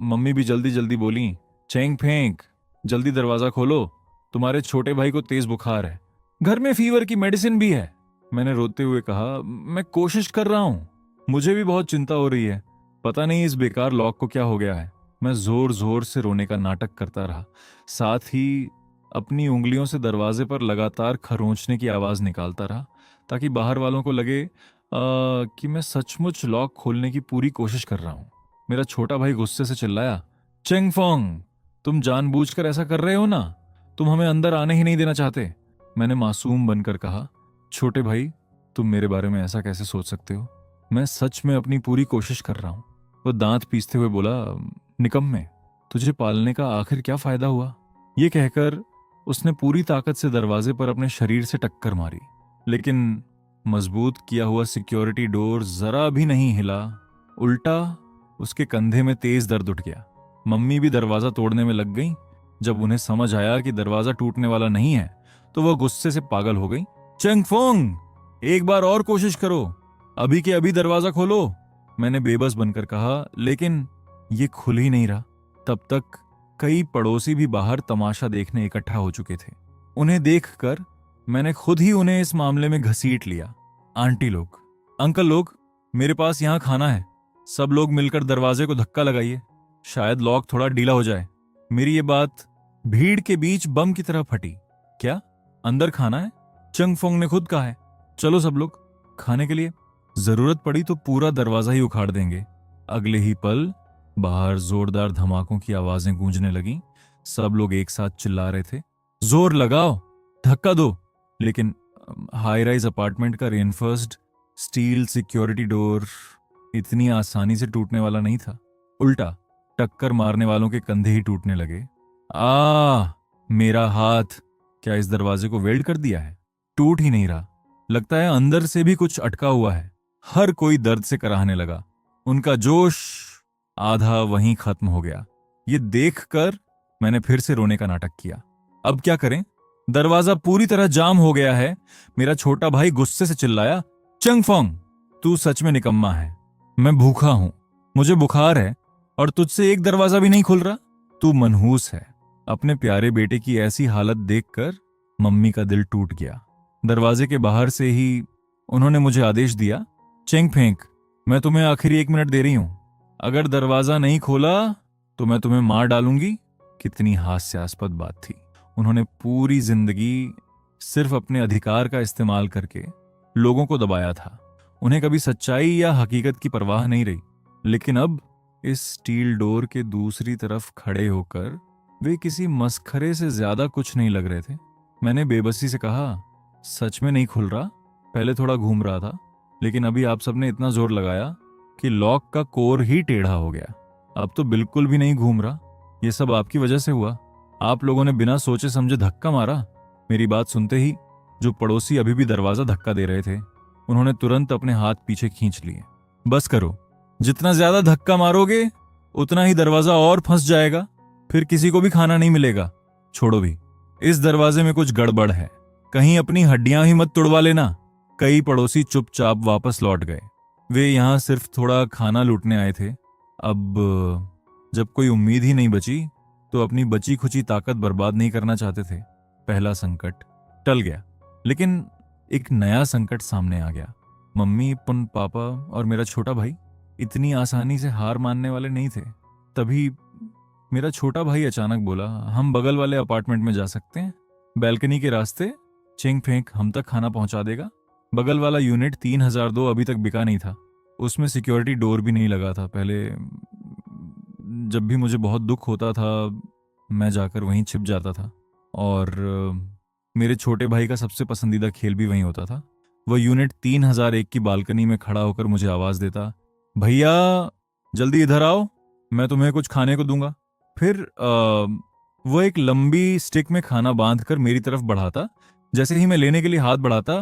[SPEAKER 1] मम्मी भी जल्दी जल्दी बोली, चेंग फेंक, जल्दी दरवाजा खोलो, तुम्हारे छोटे भाई को तेज बुखार है, घर में फीवर की मेडिसिन भी है। मैंने रोते हुए कहा, मैं कोशिश कर रहा हूं, मुझे भी बहुत चिंता हो रही है, पता नहीं इस बेकार लॉक को क्या हो गया है। मैं जोर जोर से रोने का नाटक करता रहा, साथ ही अपनी उंगलियों से दरवाजे पर लगातार खरोंचने की आवाज निकालता रहा ताकि बाहर वालों को लगे कि मैं सचमुच लॉक खोलने की पूरी कोशिश कर रहा हूं। मेरा छोटा भाई गुस्से से चिल्लाया, चेंगफोंग, तुम जानबूझकर ऐसा कर रहे हो ना? तुम हमें अंदर आने ही नहीं देना चाहते। मैंने मासूम बनकर कहा, छोटे भाई, तुम मेरे बारे में ऐसा कैसे सोच सकते हो? मैं सच में अपनी पूरी कोशिश कर रहा हूं। वो दांत पीसते हुए बोला, निकम्मे, तुझे पालने का आखिर क्या फायदा हुआ? ये कहकर उसने पूरी ताकत से दरवाजे पर अपने शरीर से टक्कर मारी, लेकिन मजबूत किया हुआ सिक्योरिटी डोर जरा भी नहीं हिला। उल्टा उसके कंधे में तेज दर्द उठ गया। मम्मी भी दरवाजा तोड़ने में लग गई। जब उन्हें समझ आया कि दरवाजा टूटने वाला नहीं है तो वह गुस्से से पागल हो गई। चंगफोंग, एक बार और कोशिश करो, अभी के अभी दरवाजा खोलो। मैंने बेबस बनकर कहा, लेकिन ये खुल ही नहीं रहा। तब तक कई पड़ोसी भी बाहर तमाशा देखने इकट्ठा हो चुके थे। उन्हें देखकर मैंने खुद ही उन्हें इस मामले में घसीट लिया। आंटी लोग, अंकल लोग, मेरे पास यहां खाना है, सब लोग मिलकर दरवाजे को धक्का लगाइए, शायद लॉक थोड़ा ढीला हो जाए। मेरी ये बात भीड़ के बीच बम की तरह फटी। क्या अंदर खाना है? चंगफोंग ने खुद कहा है, चलो सब लोग खाने के लिए, जरूरत पड़ी तो पूरा दरवाजा ही उखाड़ देंगे। अगले ही पल बाहर जोरदार धमाकों की आवाजें गूंजने लगीं। सब लोग एक साथ चिल्ला रहे थे, जोर लगाओ, धक्का दो। लेकिन हाई राइज अपार्टमेंट का रेनफोर्स्ड स्टील सिक्योरिटी डोर इतनी आसानी से टूटने वाला नहीं था। उल्टा टक्कर मारने वालों के कंधे ही टूटने लगे। मेरा हाथ, क्या इस दरवाजे को वेल्ड कर दिया है? टूट ही नहीं रहा, लगता है अंदर से भी कुछ अटका हुआ है। हर कोई दर्द से कराहने लगा। उनका जोश आधा वहीं खत्म हो गया। ये देखकर मैंने फिर से रोने का नाटक किया। अब क्या करें? दरवाजा पूरी तरह जाम हो गया है। मेरा छोटा भाई गुस्से से चिल्लाया, चंगफोंग, तू सच में निकम्मा है। मैं भूखा हूं, मुझे बुखार है और तुझसे एक दरवाजा भी नहीं खुल रहा। तू मनहूस है। अपने प्यारे बेटे की ऐसी हालत देखकर मम्मी का दिल टूट गया। दरवाजे के बाहर से ही उन्होंने मुझे आदेश दिया, चेंग फेंक, मैं तुम्हें आखिरी 1 मिनट दे रही हूं, अगर दरवाजा नहीं खोला तो मैं तुम्हें मार डालूंगी। कितनी हास्यास्पद बात थी। उन्होंने पूरी जिंदगी सिर्फ अपने अधिकार का इस्तेमाल करके लोगों को दबाया था। उन्हें कभी सच्चाई या हकीकत की परवाह नहीं रही। लेकिन अब इस स्टील डोर के दूसरी तरफ खड़े होकर वे किसी मस्खरे से ज्यादा कुछ नहीं लग रहे थे। मैंने बेबसी से कहा, सच में नहीं खुल रहा, पहले थोड़ा घूम रहा था, लेकिन अभी आप सबने इतना जोर लगाया कि लॉक का कोर ही टेढ़ा हो गया। अब तो बिल्कुल भी नहीं घूम रहा। ये सब आपकी वजह से हुआ। आप लोगों ने बिना सोचे समझे धक्का मारा। मेरी बात सुनते ही जो पड़ोसी अभी भी दरवाजा धक्का दे रहे थे, उन्होंने तुरंत अपने हाथ पीछे खींच लिए। बस करो, जितना ज्यादा धक्का मारोगे उतना ही दरवाजा और फंस जाएगा, फिर किसी को भी खाना नहीं मिलेगा। छोड़ो भी, इस दरवाजे में कुछ गड़बड़ है, कहीं अपनी हड्डियां ही मत तुड़वा लेना। कई पड़ोसी चुपचाप वापस लौट गए। वे यहां सिर्फ थोड़ा खाना लूटने आए थे। अब जब कोई उम्मीद ही नहीं बची तो अपनी बची खुची ताकत बर्बाद नहीं करना चाहते थे। पहला संकट टल गया, लेकिन एक नया संकट सामने आ गया। मम्मी, पापा और मेरा छोटा भाई इतनी आसानी से हार मानने वाले नहीं थे। तभी मेरा छोटा भाई अचानक बोला, हम बगल वाले अपार्टमेंट में जा सकते हैं, बैल्कनी के रास्ते चिंग फेंक हम तक खाना पहुंचा देगा। बगल वाला यूनिट 3002 अभी तक बिका नहीं था, उसमें सिक्योरिटी डोर भी नहीं लगा था। पहले जब भी मुझे बहुत दुख होता था मैं जाकर वहीं छिप जाता था, और मेरे छोटे भाई का सबसे पसंदीदा खेल भी वहीं होता था। वह यूनिट 3001 की बालकनी में खड़ा होकर मुझे आवाज देता, भैया जल्दी इधर आओ, मैं तुम्हें कुछ खाने को दूंगा। फिर वो एक लंबी स्टिक में खाना बांधकर मेरी तरफ बढ़ाता। जैसे ही मैं लेने के लिए हाथ बढ़ाता,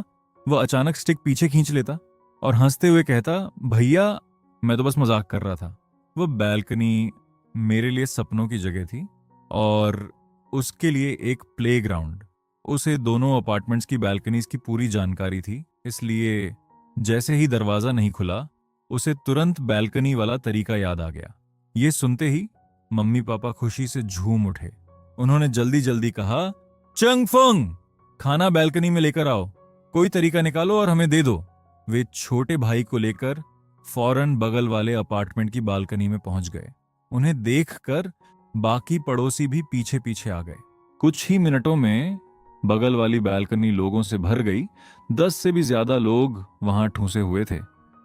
[SPEAKER 1] वह अचानक स्टिक पीछे खींच लेता और हंसते हुए कहता, भैया मैं तो बस मजाक कर रहा था। वह बैल्कनी मेरे लिए सपनों की जगह थी और उसके लिए एक प्लेग्राउंड। उसे दोनों अपार्टमेंट्स की बैल्कनीज की पूरी जानकारी थी, इसलिए जैसे ही दरवाजा नहीं खुला उसे तुरंत बैल्कनी वाला तरीका याद आ गया। ये सुनते ही मम्मी पापा खुशी से झूम उठे। उन्होंने जल्दी जल्दी कहा, चंग फंग, खाना बैल्कनी में लेकर आओ, कोई तरीका निकालो और हमें दे दो। वे छोटे भाई को लेकर फौरन बगल वाले अपार्टमेंट की बालकनी में पहुंच गए। उन्हें देखकर बाकी पड़ोसी भी पीछे पीछे आ गए। कुछ ही मिनटों में बगल वाली बालकनी लोगों से भर गई। 10 से भी ज्यादा लोग वहां ठूंसे हुए थे।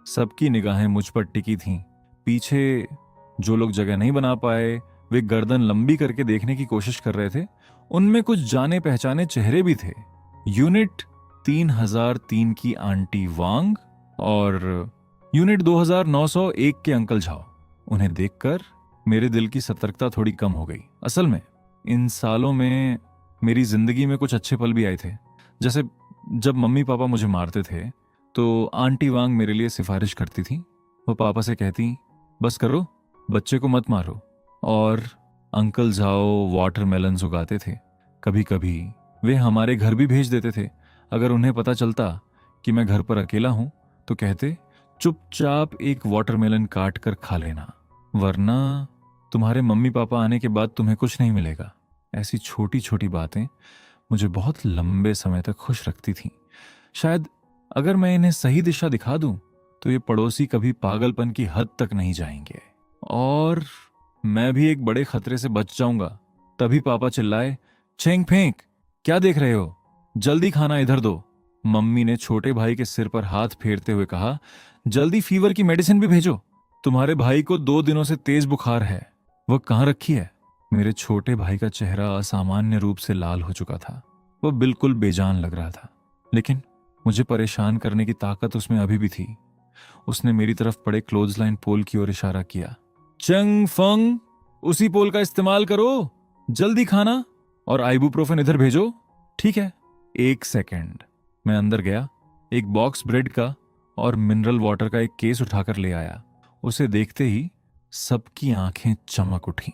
[SPEAKER 1] सबकी निगाहें मुझ पर टिकी थीं। पीछे जो लोग जगह नहीं बना पाए वे गर्दन लंबी करके देखने की कोशिश कर रहे थे। उनमें कुछ जाने पहचाने चेहरे भी थे। यूनिट 3003 की आंटी वांग और यूनिट 2901 के अंकल झाओ। उन्हें देखकर मेरे दिल की सतर्कता थोड़ी कम हो गई। असल में इन सालों में मेरी जिंदगी में कुछ अच्छे पल भी आए थे। जैसे जब मम्मी पापा मुझे मारते थे तो आंटी वांग मेरे लिए सिफारिश करती थी। वो पापा से कहती, बस करो, बच्चे को मत मारो। और अंकल झाओ वाटरमेलन्स उगाते थे। कभी कभी वे हमारे घर भी भेज देते थे। अगर उन्हें पता चलता कि मैं घर पर अकेला हूं तो कहते, चुपचाप एक वाटरमेलन काट कर खा लेना, वरना तुम्हारे मम्मी पापा आने के बाद तुम्हें कुछ नहीं मिलेगा। ऐसी छोटी छोटी बातें मुझे बहुत लंबे समय तक खुश रखती थीं। शायद अगर मैं इन्हें सही दिशा दिखा दूं तो ये पड़ोसी कभी पागलपन की हद तक नहीं जाएंगे और मैं भी एक बड़े खतरे से बच जाऊंगा। तभी पापा चिल्लाए, छेंग फेंक, क्या देख रहे हो, जल्दी खाना इधर दो। मम्मी ने छोटे भाई के सिर पर हाथ फेरते हुए कहा, जल्दी फीवर की मेडिसिन भी भेजो, तुम्हारे भाई को 2 दिनों से तेज बुखार है। वह कहाँ रखी है? मेरे छोटे भाई का चेहरा असामान्य रूप से लाल हो चुका था। वह बिल्कुल बेजान लग रहा था, लेकिन मुझे परेशान करने की ताकत उसमें अभी भी थी। उसने मेरी तरफ पड़े क्लोथलाइन पोल की ओर इशारा किया, चंग फंग, उसी पोल का इस्तेमाल करो, जल्दी खाना और आइबुप्रोफेन इधर भेजो। ठीक है। 1 सेकंड। मैं अंदर गया, एक बॉक्स ब्रेड का और मिनरल वाटर का एक केस उठाकर ले आया। उसे देखते ही सबकी आंखें चमक उठी।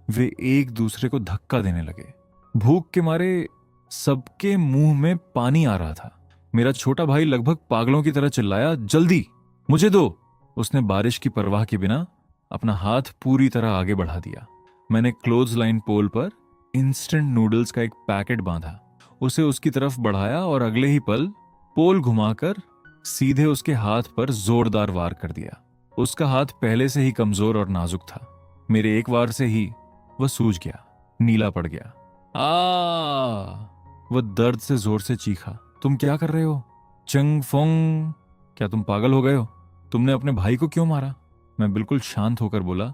[SPEAKER 1] वे एक दूसरे को धक्का देने लगे। भूख के मारे सबके मुंह में पानी आ रहा था। मेरा छोटा भाई लगभग पागलों की तरह चिल्लाया, जल्दी मुझे दो। उसने बारिश की परवाह के बिना अपना हाथ पूरी तरह आगे बढ़ा दिया। मैंने क्लोथलाइन पोल पर इंस्टेंट नूडल्स का एक पैकेट बांधा, उसे उसकी तरफ बढ़ाया और अगले ही पल पोल घुमाकर सीधे उसके हाथ पर जोरदार वार कर दिया। उसका हाथ पहले से ही कमजोर और नाजुक था। मेरे एक वार से ही वह सूज गया, नीला पड़ गया। वह दर्द से जोर से चीखा, तुम क्या कर रहे हो चंग फोंग, क्या तुम पागल हो गए हो? तुमने अपने भाई को क्यों मारा? मैं बिल्कुल शांत होकर बोला,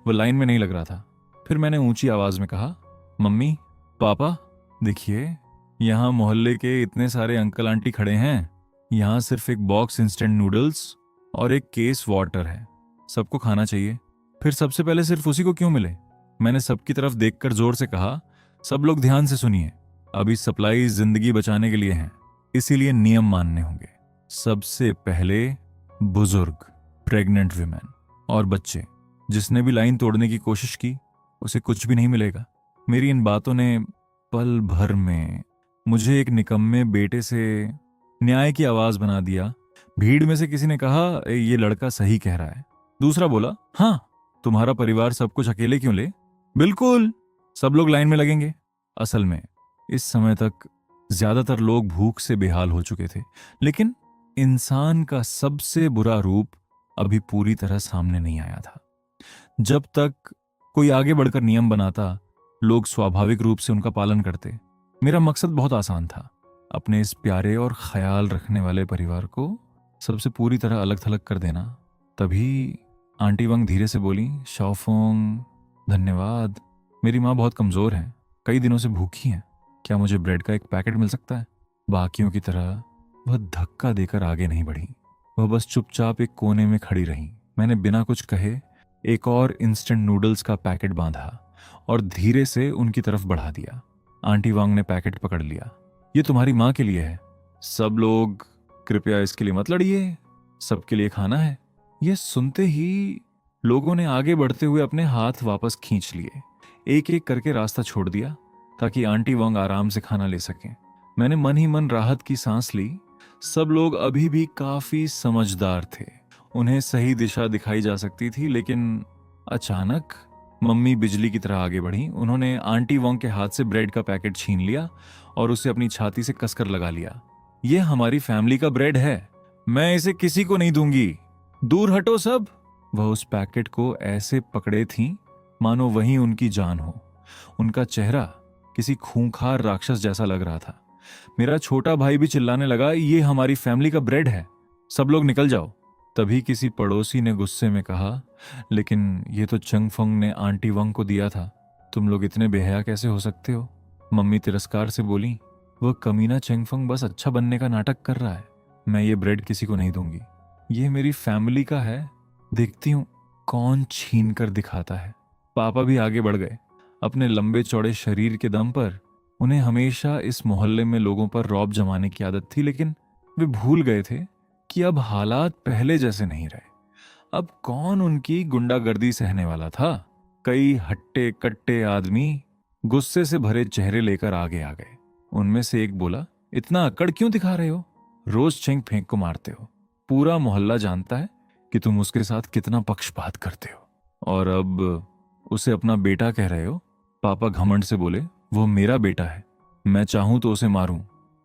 [SPEAKER 1] वह लाइन में नहीं लग रहा था। फिर मैंने ऊंची आवाज में कहा, मम्मी पापा देखिए, यहां मोहल्ले के इतने सारे अंकल आंटी खड़े हैं, यहां सिर्फ एक बॉक्स इंस्टेंट नूडल्स और एक केस वाटर है, सबको खाना चाहिए। फिर सबसे पहले सिर्फ उसी को क्यों मिले? मैंने सबकी तरफ देखकर जोर से कहा, सब लोग ध्यान से सुनिए, अभी सप्लाई जिंदगी बचाने के लिए है, इसीलिए नियम मानने होंगे। सबसे पहले बुजुर्ग, प्रेग्नेंट विमेन और बच्चे। जिसने भी लाइन तोड़ने की कोशिश की उसे कुछ भी नहीं मिलेगा। मेरी इन बातों ने पल भर में मुझे एक निकम्मे बेटे से न्याय की आवाज बना दिया। भीड़ में से किसी ने कहा, ये लड़का सही कह रहा है। दूसरा बोला, हाँ, तुम्हारा परिवार सब कुछ अकेले क्यों ले? बिल्कुल, सब लोग लाइन में लगेंगे। असल में इस समय तक ज्यादातर लोग भूख से बेहाल हो चुके थे, लेकिन इंसान का सबसे बुरा रूप अभी पूरी तरह सामने नहीं आया था। जब तक कोई आगे बढ़कर नियम बनाता, लोग स्वाभाविक रूप से उनका पालन करते। मेरा मकसद बहुत आसान था, अपने इस प्यारे और ख्याल रखने वाले परिवार को सबसे पूरी तरह अलग थलग कर देना। तभी आंटी वंग धीरे से बोली, शाओफोंग, धन्यवाद। मेरी माँ बहुत कमजोर है, कई दिनों से भूखी हैं। क्या मुझे ब्रेड का एक पैकेट मिल सकता है? बाकियों की तरह वह धक्का देकर आगे नहीं बढ़ी, वह बस चुपचाप एक कोने में खड़ी रही। मैंने बिना कुछ कहे एक और इंस्टेंट नूडल्स का पैकेट बांधा और धीरे से उनकी तरफ बढ़ा दिया। आंटी वांग ने पैकेट पकड़ लिया। ये तुम्हारी माँ के लिए है। सब लोग कृपया इसके लिए मत लड़िए, सबके लिए खाना है। यह सुनते ही लोगों ने आगे बढ़ते हुए अपने हाथ वापस खींच लिए, एक एक करके रास्ता छोड़ दिया ताकि आंटी वांग आराम से खाना ले सकें। मैंने मन ही मन राहत की सांस ली। सब लोग अभी भी काफी समझदार थे, उन्हें सही दिशा दिखाई जा सकती थी। लेकिन अचानक मम्मी बिजली की तरह आगे बढ़ी। उन्होंने आंटी वांग के हाथ से ब्रेड का पैकेट छीन लिया और उसे अपनी छाती से कसकर लगा लिया। यह हमारी फैमिली का ब्रेड है, मैं इसे किसी को नहीं दूंगी, दूर हटो सब। वह उस पैकेट को ऐसे पकड़े थीं मानो वही उनकी जान हो। उनका चेहरा किसी खूंखार राक्षस जैसा लग रहा था। मेरा छोटा भाई भी चिल्लाने लगा, ये हमारी फैमिली का ब्रेड है, सब लोग निकल जाओ। तभी किसी पड़ोसी ने गुस्से में कहा, लेकिन ये तो चंगफंग ने आंटी वंग को दिया था, तुम लोग इतने बेहया कैसे हो सकते हो? मम्मी तिरस्कार से बोली, वह कमीना चंगफंग बस अच्छा बनने का नाटक कर रहा है, मैं ये ब्रेड किसी को नहीं दूंगी, ये मेरी फैमिली का है, देखती हूं कौन छीन कर दिखाता है। पापा भी आगे बढ़ गए। अपने लंबे चौड़े शरीर के दम पर उन्हें हमेशा इस मोहल्ले में लोगों पर रौब जमाने की आदत थी, लेकिन वे भूल गए थे कि अब हालात पहले जैसे नहीं रहे। अब कौन उनकी गुंडागर्दी सहने वाला था? कई हट्टे कट्टे आदमी गुस्से से भरे चेहरे लेकर आगे आ गए। उनमें से एक बोला, इतना अकड़ क्यों दिखा रहे हो? रोज चेंग फेंक को मारते हो, पूरा मोहल्ला जानता है कि तुम उसके साथ कितना पक्षपात करते हो, और अब उसे अपना बेटा कह रहे हो। पापा घमंड से बोले, वो मेरा बेटा है, मैं चाहूं तो उसे मारूं,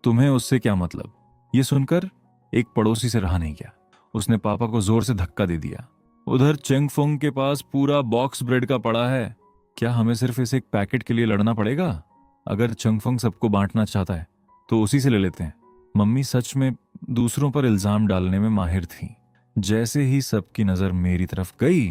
[SPEAKER 1] तुम्हें उससे क्या मतलब? ये सुनकर एक पड़ोसी से रहा नहीं गया, उसने पापा को जोर से धक्का दे दिया। उधर चेंगफोंग के पास पूरा बॉक्स ब्रेड का पड़ा है, क्या हमें सिर्फ इस एक पैकेट के लिए लड़ना पड़ेगा? अगर चेंगफोंग सबको बांटना चाहता है तो उसी से ले लेते हैं। मम्मी सच में दूसरों पर इल्जाम डालने में माहिर थी। जैसे ही सबकी नजर मेरी तरफ गई,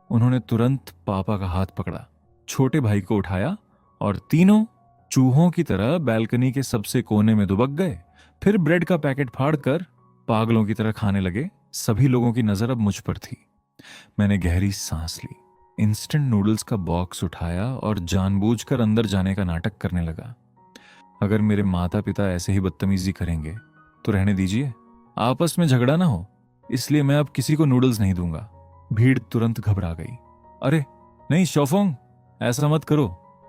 [SPEAKER 1] उन्होंने तुरंत पापा का हाथ पकड़ा, छोटे भाई को उठाया और तीनों चूहों की तरह बैल्कनी के सबसे कोने में दुबक गए। फिर ब्रेड का पैकेट फाड़कर पागलों की तरह खाने लगे। सभी लोगों की नजर अब मुझ पर थी। मैंने गहरी सांस ली, इंस्टेंट नूडल्स का बॉक्स उठाया और जानबूझकर अंदर जाने का नाटक करने लगा। अगर मेरे माता पिता ऐसे ही बदतमीजी करेंगे तो रहने दीजिए, आपस में झगड़ा ना हो, इसलिए मैं अब किसी को नूडल्स नहीं दूंगा। भीड़ तुरंत घबरा गई। अरे नहीं शोफोंग, ऐसा मत करो,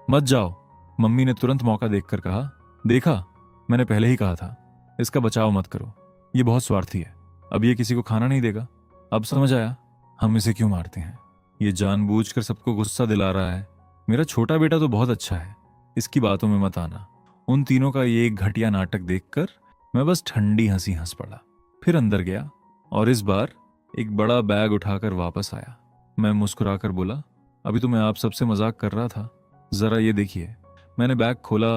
[SPEAKER 1] मत जाओ। मम्मी ने तुरंत मौका देखकर कहा, देखा, मैंने पहले ही कहा था, इसका बचाव मत करो, ये बहुत स्वार्थी है, अब ये किसी को खाना नहीं देगा। अब समझ आया हम इसे क्यों मारते हैं, ये जानबूझकर सबको गुस्सा दिला रहा है। मेरा छोटा बेटा तो बहुत अच्छा है, इसकी बातों में मत आना। उन तीनों का ये एक घटिया नाटक देखकर मैं बस ठंडी हंसी हंस पड़ा। फिर अंदर गया और इस बार एक बड़ा बैग उठाकर वापस आया। मैं मुस्कुराकर बोला, अभी तो मैं आप सबसे मजाक कर रहा था, जरा ये देखिए। मैंने बैग खोला,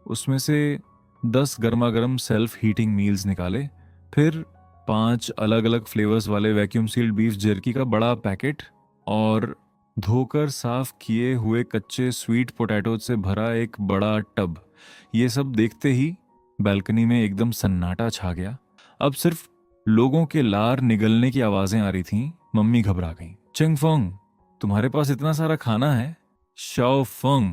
[SPEAKER 1] उसमें से 10 गर्मा गर्म सेल्फ हीटिंग मील्स निकाले, फिर 5 अलग अलग फ्लेवर्स वाले वैक्यूम सील्ड बीफ जर्की का बड़ा पैकेट और धोकर साफ किए हुए कच्चे स्वीट पोटैटो से भरा एक बड़ा टब। ये सब देखते ही बैल्कनी में एकदम सन्नाटा छा गया। अब सिर्फ लोगों के लार निगलने की आवाजें आ रही थीं। मम्मी घबरा गई। चंगफोंग, तुम्हारे पास इतना सारा खाना है? शाओफोंग,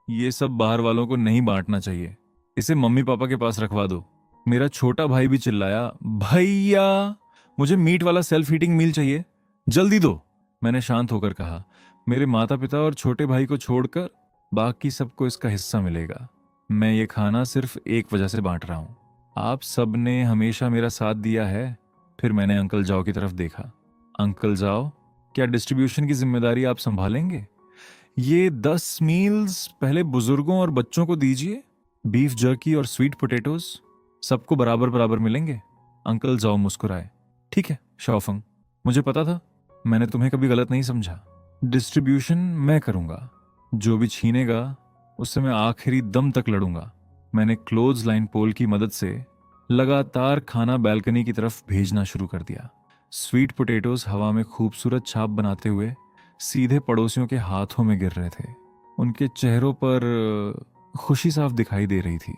[SPEAKER 1] ये सब बाहर वालों को नहीं बांटना चाहिए, इसे मम्मी पापा के पास रखवा दो। मेरा छोटा भाई भी चिल्लाया, भैया मुझे मीट वाला सेल्फ हीटिंग मील चाहिए, जल्दी दो। मैंने शांत होकर कहा, मेरे माता पिता और छोटे भाई को छोड़कर बाकी सबको इसका हिस्सा मिलेगा। मैं ये खाना सिर्फ एक वजह से बांट रहा हूं, आप सब ने हमेशा मेरा साथ दिया है। फिर मैंने अंकल जाओ की तरफ देखा। अंकल जाओ, क्या डिस्ट्रीब्यूशन की जिम्मेदारी आप संभालेंगे? ये 10 मील्स पहले बुजुर्गों और बच्चों को दीजिए, बीफ जर्की और स्वीट पोटैटोज सबको बराबर बराबर मिलेंगे। अंकल जाओ मुस्कुराए। ठीक है शाओफंग, मुझे पता था, मैंने तुम्हें कभी गलत नहीं समझा। डिस्ट्रीब्यूशन मैं करूंगा, जो भी छीनेगा उससे मैं आखिरी दम तक लड़ूंगा। मैंने क्लोज लाइन पोल की मदद से लगातार खाना बैल्कनी की तरफ भेजना शुरू कर दिया। स्वीट पोटैटोज हवा में खूबसूरत छाप बनाते हुए सीधे पड़ोसियों के हाथों में गिर रहे थे। उनके चेहरों पर खुशी साफ दिखाई दे रही थी।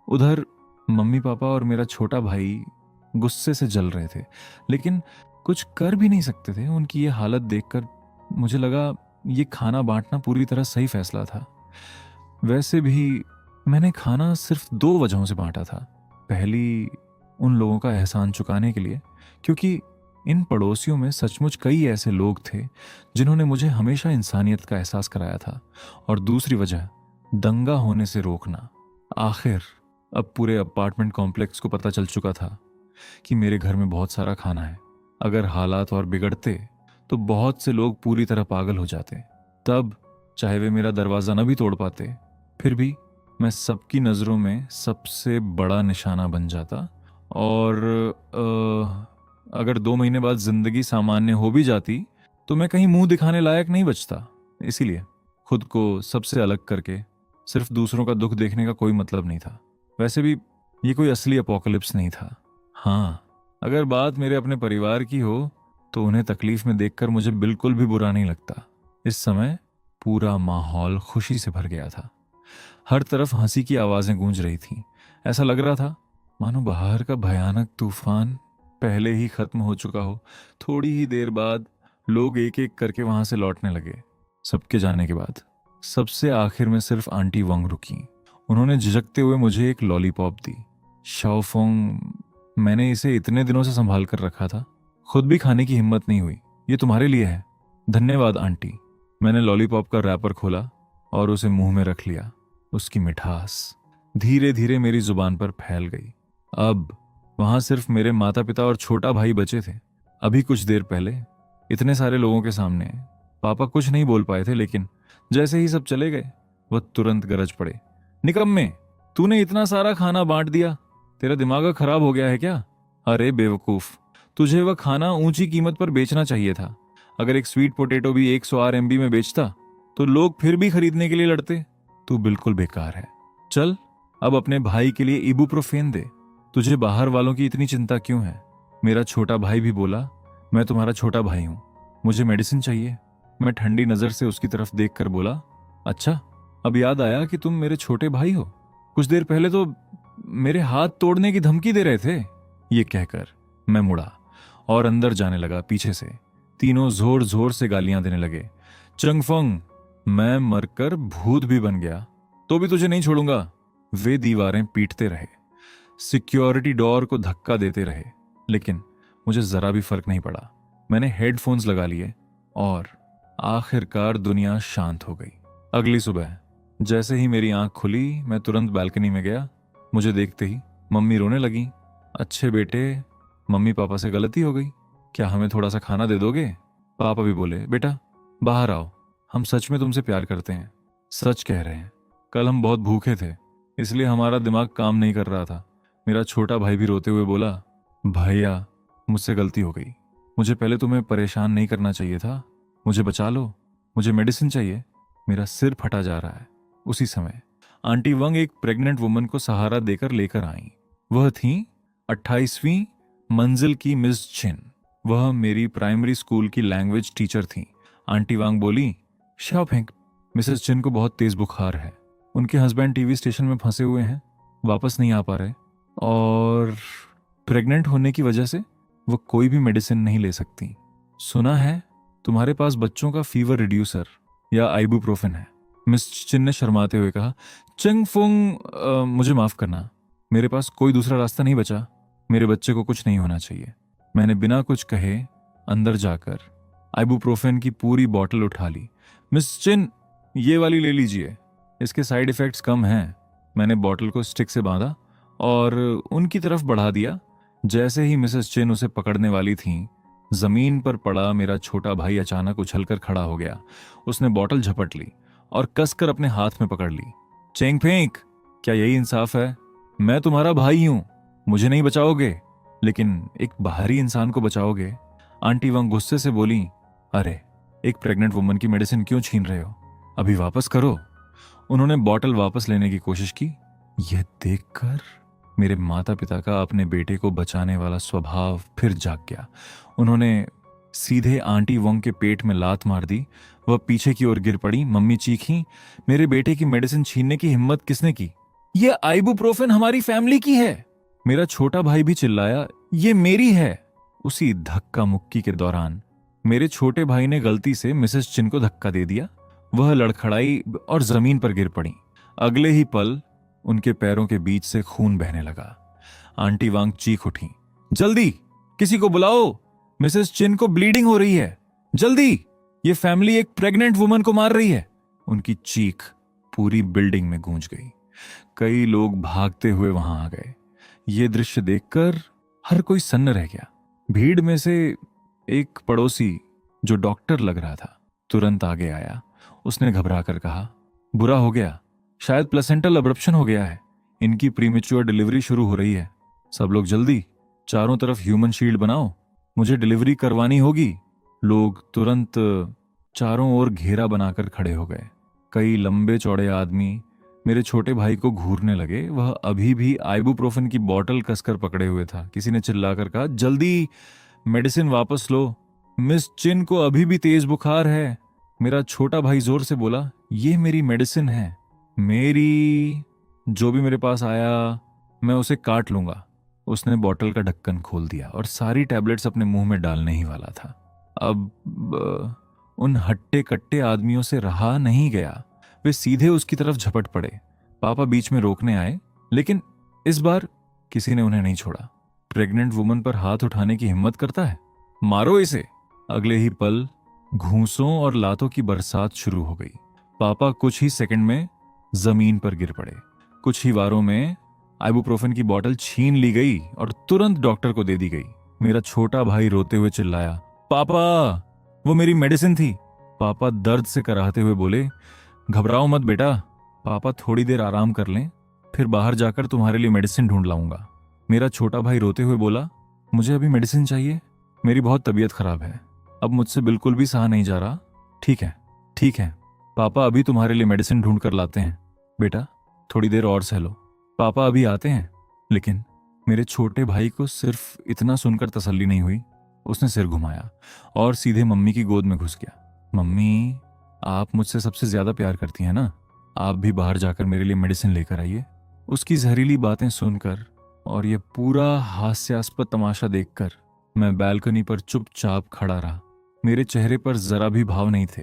[SPEAKER 1] उधर मम्मी पापा और मेरा छोटा भाई गुस्से से जल रहे थे, लेकिन कुछ कर भी नहीं सकते थे। उनकी ये हालत देखकर मुझे लगा ये खाना बांटना पूरी तरह सही फैसला था। वैसे भी मैंने खाना सिर्फ 2 वजहों से बांटा था। पहली, उन लोगों का एहसान चुकाने के लिए, क्योंकि इन पड़ोसियों में सचमुच कई ऐसे लोग थे जिन्होंने मुझे हमेशा इंसानियत का एहसास कराया था। और दूसरी वजह, दंगा होने से रोकना। आखिर अब पूरे अपार्टमेंट कॉम्प्लेक्स को पता चल चुका था कि मेरे घर में बहुत सारा खाना है। अगर हालात और बिगड़ते तो बहुत से लोग पूरी तरह पागल हो जाते। तब चाहे वे मेरा दरवाजा न भी तोड़ पाते, फिर भी मैं सबकी नज़रों में सबसे बड़ा निशाना बन जाता। और अगर 2 महीने बाद जिंदगी सामान्य हो भी जाती तो मैं कहीं मुंह दिखाने लायक नहीं बचता। इसीलिए खुद को सबसे अलग करके सिर्फ दूसरों का दुख देखने का कोई मतलब नहीं था। वैसे भी ये कोई असली अपोकलिप्स नहीं था। हाँ, अगर बात मेरे अपने परिवार की हो तो उन्हें तकलीफ में देखकर मुझे बिल्कुल भी बुरा नहीं लगता। इस समय पूरा माहौल खुशी से भर गया था। हर तरफ हंसी की आवाजें गूंज रही थीं। ऐसा लग रहा था मानो बाहर का भयानक तूफान पहले ही खत्म हो चुका हो। थोड़ी ही देर बाद लोग एक एक करके वहां से लौटने लगे। सबके जाने के बाद सबसे आखिर में सिर्फ आंटी वंग रुकी। उन्होंने झिझकते हुए मुझे एक लॉलीपॉप दी। शाओफोंग, मैंने इसे इतने दिनों से संभाल कर रखा था, खुद भी खाने की हिम्मत नहीं हुई। ये तुम्हारे लिए है। धन्यवाद आंटी। मैंने लॉलीपॉप का रैपर खोला और उसे मुंह में रख लिया। उसकी मिठास धीरे धीरे मेरी जुबान पर फैल गई। अब वहां सिर्फ मेरे माता पिता और छोटा भाई बचे थे। अभी कुछ देर पहले इतने सारे लोगों के सामने पापा कुछ नहीं बोल पाए थे, लेकिन जैसे ही सब चले गए वह तुरंत गरज पड़े, निकम्मे, तूने इतना सारा खाना बांट दिया, तेरा दिमाग खराब हो गया है क्या? अरे बेवकूफ, तुझे वह खाना ऊंची कीमत पर बेचना चाहिए था। अगर एक स्वीट पोटैटो भी 100 RMB में बेचता तो लोग फिर भी खरीदने के लिए लड़ते। तू बिल्कुल बेकार है। चल अब अपने भाई के लिए इबुप्रोफेन दे। तुझे बाहर वालों की इतनी चिंता क्यों है? मेरा छोटा भाई भी बोला, मैं तुम्हारा छोटा भाई हूं, मुझे मेडिसिन चाहिए। मैं ठंडी नजर से उसकी तरफ देखकर बोला, अच्छा अब याद आया कि तुम मेरे छोटे भाई हो। कुछ देर पहले तो मेरे हाथ तोड़ने की धमकी दे रहे थे। ये कहकर मैं मुड़ा और अंदर जाने लगा। पीछे से तीनों जोर जोर से गालियां देने लगे। चंगफंग, मैं मरकर भूत भी बन गया तो भी तुझे नहीं छोड़ूंगा। वे दीवारें पीटते रहे, सिक्योरिटी डोर को धक्का देते रहे, लेकिन मुझे जरा भी फर्क नहीं पड़ा। मैंने हेडफोन्स लगा लिए और आखिरकार दुनिया शांत हो गई। अगली सुबह जैसे ही मेरी आंख खुली, मैं तुरंत बालकनी में गया। मुझे देखते ही मम्मी रोने लगी। अच्छे बेटे, मम्मी पापा से गलती हो गई, क्या हमें थोड़ा सा खाना दे दोगे? पापा भी बोले, बेटा बाहर आओ, हम सच में तुमसे प्यार करते हैं। सच कह रहे हैं, कल हम बहुत भूखे थे, इसलिए हमारा दिमाग काम नहीं कर रहा था। मेरा छोटा भाई भी रोते हुए बोला, भैया मुझसे गलती हो गई, मुझे पहले तुम्हें परेशान नहीं करना चाहिए था, मुझे बचा लो, मुझे मेडिसिन चाहिए। मेरा सिर फटा जा रहा है। उसी समय आंटी वंग एक प्रेग्नेंट वुमन को सहारा देकर लेकर आई। वह थी 28वीं मंजिल की मिस चिन। वह मेरी प्राइमरी स्कूल की लैंग्वेज टीचर थी। आंटी वांग बोली, शाओफेंग, मिसेस चिन को बहुत तेज बुखार है, उनके हस्बैंड टीवी स्टेशन में फंसे हुए हैं, वापस नहीं आ पा रहे, और प्रेग्नेंट होने की वजह से वो कोई भी मेडिसिन नहीं ले सकती। सुना है तुम्हारे पास बच्चों का फीवर रिड्यूसर या आइबुप्रोफेन है। मिस चिन ने शर्माते हुए कहा। चंग फुंग, मुझे माफ करना, मेरे पास कोई दूसरा रास्ता नहीं बचा। मेरे बच्चे को कुछ नहीं होना चाहिए। मैंने बिना कुछ कहे अंदर जाकर आइबुप्रोफेन की पूरी बॉटल उठा ली। मिस चिन, ये वाली ले लीजिए, इसके साइड इफेक्ट्स कम हैं। मैंने बॉटल को स्टिक से बांधा और उनकी तरफ बढ़ा दिया। जैसे ही मिसेस चिन उसे पकड़ने वाली थीं, जमीन पर पड़ा मेरा छोटा भाई अचानक उछलकर खड़ा हो गया। उसने बॉटल झपट ली और कसकर अपने हाथ में पकड़ ली। चेंग फेंक, क्या यही इंसाफ है? मैं तुम्हारा भाई हूं, मुझे नहीं बचाओगे लेकिन एक बाहरी इंसान को बचाओगे। आंटी वंग गुस्से से बोली, अरे एक प्रेग्नेंट वुमन की मेडिसिन क्यों छीन रहे हो? अभी वापस करो। उन्होंने बॉटल वापस लेने की कोशिश की। यह देखकर मेरे माता पिता का अपने बेटे को बचाने वाला स्वभाव फिर जाग गया। उन्होंने सीधे आंटी वोंग के पेट में लात मार दी। वह पीछे की ओर गिर पड़ी। मम्मी चीखी, मेरे बेटे की मेडिसिन छीनने की हिम्मत किसने की? यह आइबुप्रोफेन हमारी फैमिली की है। मेरा छोटा भाई भी चिल्लाया, ये मेरी है। उसी धक्का मुक्की के दौरान मेरे छोटे भाई ने गलती से मिसेस चिन को धक्का दे दिया। वह लड़खड़ाई और जमीन पर गिर पड़ी। अगले ही पल उनके पैरों के बीच से खून बहने लगा। आंटी वांग चीख उठी, जल्दी किसी को बुलाओ, मिसेस चिन को ब्लीडिंग हो रही है, जल्दी, ये फैमिली एक प्रेग्नेंट वुमन को मार रही है। उनकी चीख पूरी बिल्डिंग में गूंज गई। कई लोग भागते हुए वहां आ गए। ये दृश्य देखकर हर कोई सन्न रह गया। भीड़ में से एक पड़ोसी जो डॉक्टर लग रहा था तुरंत आगे आया। उसने घबरा कर कहा, बुरा हो गया, शायद प्लेसेंटल अब्रप्शन हो गया है, इनकी प्रीमेच्योर डिलीवरी शुरू हो रही है। सब लोग जल्दी चारों तरफ ह्यूमन शील्ड बनाओ, मुझे डिलीवरी करवानी होगी। लोग तुरंत चारों ओर घेरा बनाकर खड़े हो गए। कई लंबे चौड़े आदमी मेरे छोटे भाई को घूरने लगे। वह अभी भी आइबुप्रोफेन की बोतल कसकर पकड़े हुए था। किसी ने चिल्लाकर कहा, जल्दी मेडिसिन वापस लो, मिस चिन को अभी भी तेज बुखार है। मेरा छोटा भाई जोर से बोला, ये मेरी मेडिसिन है, मेरी, जो भी मेरे पास आया मैं उसे काट लूंगा। उसने बोतल का ढक्कन खोल दिया और सारी टैबलेट्स अपने मुंह में डालने ही वाला था। अब उन हट्टे कट्टे आदमियों से रहा नहीं गया। वे सीधे उसकी तरफ झपट पड़े। पापा बीच में रोकने आए, लेकिन इस बार किसी ने उन्हें नहीं छोड़ा। प्रेग्नेंट वुमन पर हाथ उठाने की हिम्मत करता है, मारो इसे। अगले ही पल घूंसों और लातों की बरसात शुरू हो गई। पापा कुछ ही सेकंड में जमीन पर गिर पड़े। कुछ ही वारों में आइबुप्रोफेन की बोतल छीन ली गई और तुरंत डॉक्टर को दे दी गई। मेरा छोटा भाई रोते हुए चिल्लाया, पापा, वो मेरी मेडिसिन थी। पापा दर्द से कराहते हुए बोले, घबराओ मत बेटा, पापा थोड़ी देर आराम कर लें, फिर बाहर जाकर तुम्हारे लिए मेडिसिन ढूंढ लाऊंगा। मेरा छोटा भाई रोते हुए बोला, मुझे अभी मेडिसिन चाहिए, मेरी बहुत तबीयत खराब है, अब मुझसे बिल्कुल भी सहा नहीं जा रहा। ठीक है ठीक है, पापा अभी तुम्हारे लिए मेडिसिन ढूंढ कर लाते हैं, बेटा थोड़ी देर और सह लो, पापा अभी आते हैं। लेकिन मेरे छोटे भाई को सिर्फ इतना सुनकर तसल्ली नहीं हुई। उसने सिर घुमाया और सीधे मम्मी की गोद में घुस गया। मम्मी, आप मुझसे सबसे ज्यादा प्यार करती हैं ना, आप भी बाहर जाकर मेरे लिए मेडिसिन लेकर आइए। उसकी जहरीली बातें सुनकर और ये पूरा हास्यास्पद तमाशा देखकर मैं बैल्कनी पर चुपचाप खड़ा रहा। मेरे चेहरे पर जरा भी भाव नहीं थे।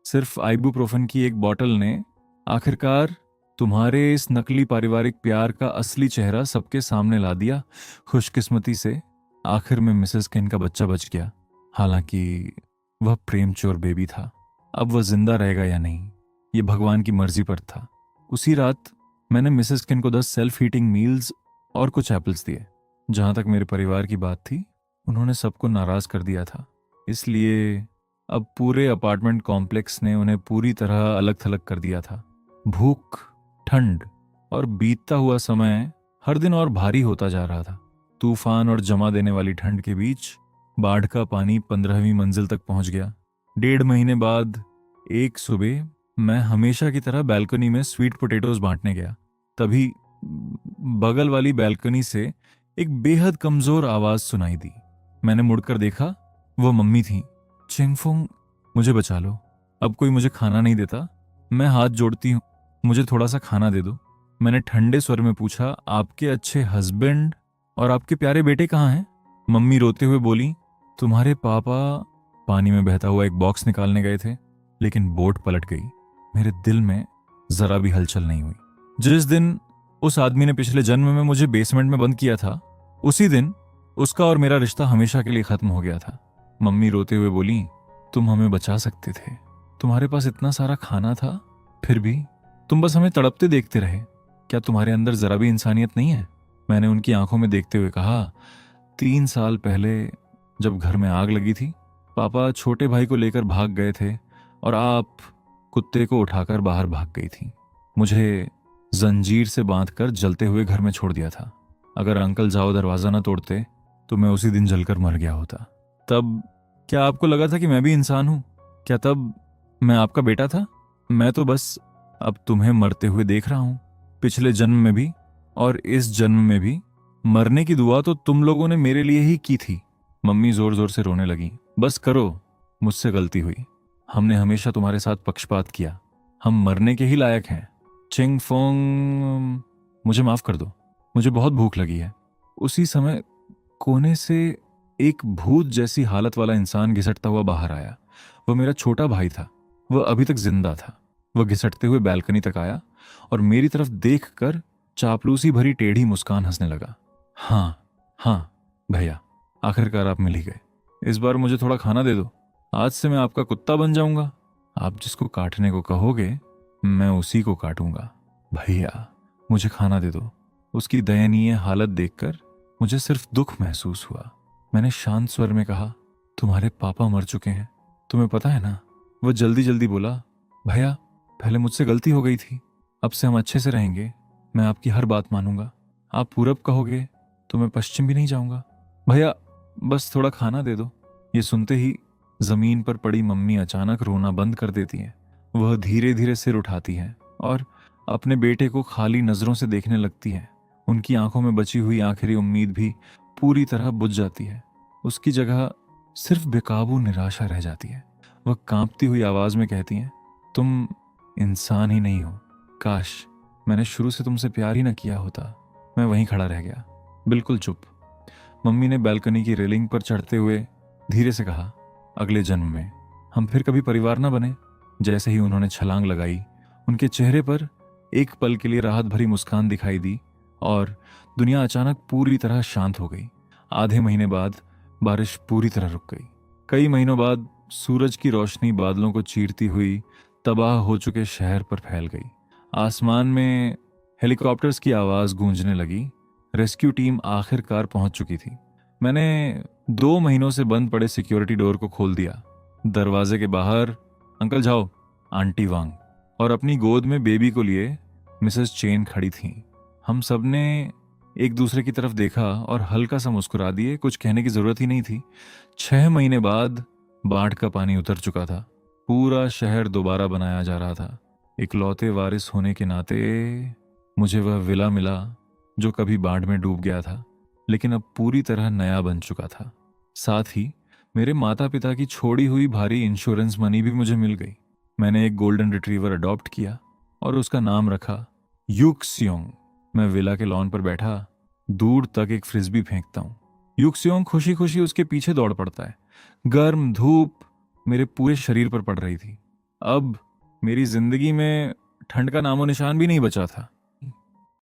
[SPEAKER 1] सिर्फ आइबुप्रोफेन की एक बोतल ने आखिरकार तुम्हारे इस नकली पारिवारिक प्यार का असली चेहरा सबके सामने ला दिया। खुशकिस्मती से आखिर में मिसेस किन का बच्चा बच गया। हालांकि वह प्रेमचोर बेबी था। अब वह जिंदा रहेगा या नहीं, ये भगवान की मर्जी पर था। उसी रात मैंने मिसेस किन को 10 सेल्फ हीटिंग मील्स और कुछ एप्पल्स दिए। जहां तक मेरे परिवार की बात थी, उन्होंने सबको नाराज कर दिया था। इसलिए अब पूरे अपार्टमेंट कॉम्प्लेक्स ने उन्हें पूरी तरह अलग थलग कर दिया था। भूख, ठंड और बीतता हुआ समय हर दिन और भारी होता जा रहा था। तूफान और जमा देने वाली ठंड के बीच बाढ़ का पानी 15वीं मंजिल तक पहुंच गया। 1.5 महीने बाद एक सुबह मैं हमेशा की तरह बैल्कनी में स्वीट पोटैटोज बांटने गया। तभी बगल वाली बैल्कनी से एक बेहद कमजोर आवाज सुनाई दी। मैंने मुड़कर देखा, वो मम्मी थी। चिंगफुंग, मुझे बचा लो, अब कोई मुझे खाना नहीं देता, मैं हाथ जोड़ती हूँ, मुझे थोड़ा सा खाना दे दो। मैंने ठंडे स्वर में पूछा, आपके अच्छे हस्बैंड और आपके प्यारे बेटे कहाँ हैं? मम्मी रोते हुए बोली, तुम्हारे पापा पानी में बहता हुआ एक बॉक्स निकालने गए थे, लेकिन बोट पलट गई। मेरे दिल में जरा भी हलचल नहीं हुई। जिस दिन उस आदमी ने पिछले जन्म में मुझे बेसमेंट में बंद किया था, उसी दिन उसका और मेरा रिश्ता हमेशा के लिए खत्म हो गया था। मम्मी रोते हुए बोली, तुम हमें बचा सकते थे, तुम्हारे पास इतना सारा खाना था, फिर भी तुम बस हमें तड़पते देखते रहे। क्या तुम्हारे अंदर जरा भी इंसानियत नहीं है? मैंने उनकी आंखों में देखते हुए कहा, 3 साल पहले जब घर में आग लगी थी, पापा छोटे भाई को लेकर भाग गए थे और आप कुत्ते को उठाकर बाहर भाग गई थी। मुझे जंजीर से बांधकर जलते हुए घर में छोड़ दिया था। अगर अंकल जाओ दरवाजा न तोड़ते तो मैं उसी दिन जलकर मर गया होता। तब क्या आपको लगा था कि मैं भी इंसान हूं? क्या तब मैं आपका बेटा था? मैं तो बस अब तुम्हें मरते हुए देख रहा हूं। पिछले जन्म में भी और इस जन्म में भी मरने की दुआ तो तुम लोगों ने मेरे लिए ही की थी। मम्मी जोर जोर से रोने लगी। बस करो, मुझसे गलती हुई। हमने हमेशा तुम्हारे साथ पक्षपात किया। हम मरने के ही लायक हैं। चिंग फोंग, मुझे माफ कर दो, मुझे बहुत भूख लगी है। उसी समय कोने से एक भूत जैसी हालत वाला इंसान घिसटता हुआ बाहर आया। वह मेरा छोटा भाई था। वह अभी तक जिंदा था। वह घिसटते हुए बैल्कनी तक आया और मेरी तरफ देखकर चापलूसी भरी टेढ़ी मुस्कान हंसने लगा। हाँ हाँ भैया, आखिरकार आप मिल ही गए। इस बार मुझे थोड़ा खाना दे दो। आज से मैं आपका कुत्ता बन जाऊंगा। आप जिसको काटने को कहोगे मैं उसी को काटूंगा। भैया, मुझे खाना दे दो। उसकी दयनीय हालत देखकर मुझे सिर्फ दुख महसूस हुआ। मैंने शांत स्वर में कहा, तुम्हारे पापा मर चुके हैं, तुम्हें पता है ना? वह जल्दी जल्दी बोला, भैया पहले मुझसे गलती हो गई थी, अब से हम अच्छे से रहेंगे। मैं आपकी हर बात मानूंगा। आप पूरब कहोगे तो मैं पश्चिम भी नहीं जाऊंगा। भैया बस थोड़ा खाना दे दो। ये सुनते ही जमीन पर पड़ी मम्मी अचानक रोना बंद कर देती है। वह धीरे धीरे सिर उठाती है और अपने बेटे को खाली नजरों से देखने लगती है। उनकी आंखों में बची हुई आखिरी उम्मीद भी पूरी तरह बुझ जाती है। उसकी जगह सिर्फ बेकाबू निराशा रह जाती है। वह कांपती हुई आवाज में कहती हैं, तुम इंसान ही नहीं हो। काश मैंने शुरू से तुमसे प्यार ही न किया होता। मैं वहीं खड़ा रह गया, बिल्कुल चुप। मम्मी ने बालकनी की रेलिंग पर चढ़ते हुए धीरे से कहा, अगले जन्म में हम फिर कभी परिवार न बने। जैसे ही उन्होंने छलांग लगाई, उनके चेहरे पर एक पल के लिए राहत भरी मुस्कान दिखाई दी और दुनिया अचानक पूरी तरह शांत हो गई। आधे महीने बाद बारिश पूरी तरह रुक गई। कई महीनों बाद सूरज की रोशनी बादलों को चीरती हुई तबाह हो चुके शहर पर फैल गई। आसमान में हेलीकॉप्टर्स की आवाज गूंजने लगी। रेस्क्यू टीम आखिरकार पहुंच चुकी थी। मैंने 2 महीनों से बंद पड़े सिक्योरिटी डोर को खोल दिया। दरवाजे के बाहर अंकल झाओ, आंटी वांग और अपनी गोद में बेबी को लिए मिसेस चेन खड़ी थीं। हम सब ने एक दूसरे की तरफ देखा और हल्का सा मुस्कुरा दिए। कुछ कहने की जरूरत ही नहीं थी। 6 महीने बाद बाढ़ का पानी उतर चुका था। पूरा शहर दोबारा बनाया जा रहा था। इकलौते वारिस होने के नाते मुझे वह विला मिला जो कभी बाढ़ में डूब गया था, लेकिन अब पूरी तरह नया बन चुका था। साथ ही मेरे माता पिता की छोड़ी हुई भारी इंश्योरेंस मनी भी मुझे मिल गई। मैंने एक गोल्डन रिट्रीवर अडॉप्ट किया और उसका नाम रखा यूक्सियोंग। मैं विला के लॉन पर बैठा दूर तक एक फ्रिस्बी फेंकता हूँ। यूक्सियोंग खुशी खुशी उसके पीछे दौड़ पड़ता है। गर्म धूप मेरे पूरे शरीर पर पड़ रही थी। अब मेरी जिंदगी में ठंड का नामो निशान भी नहीं बचा था।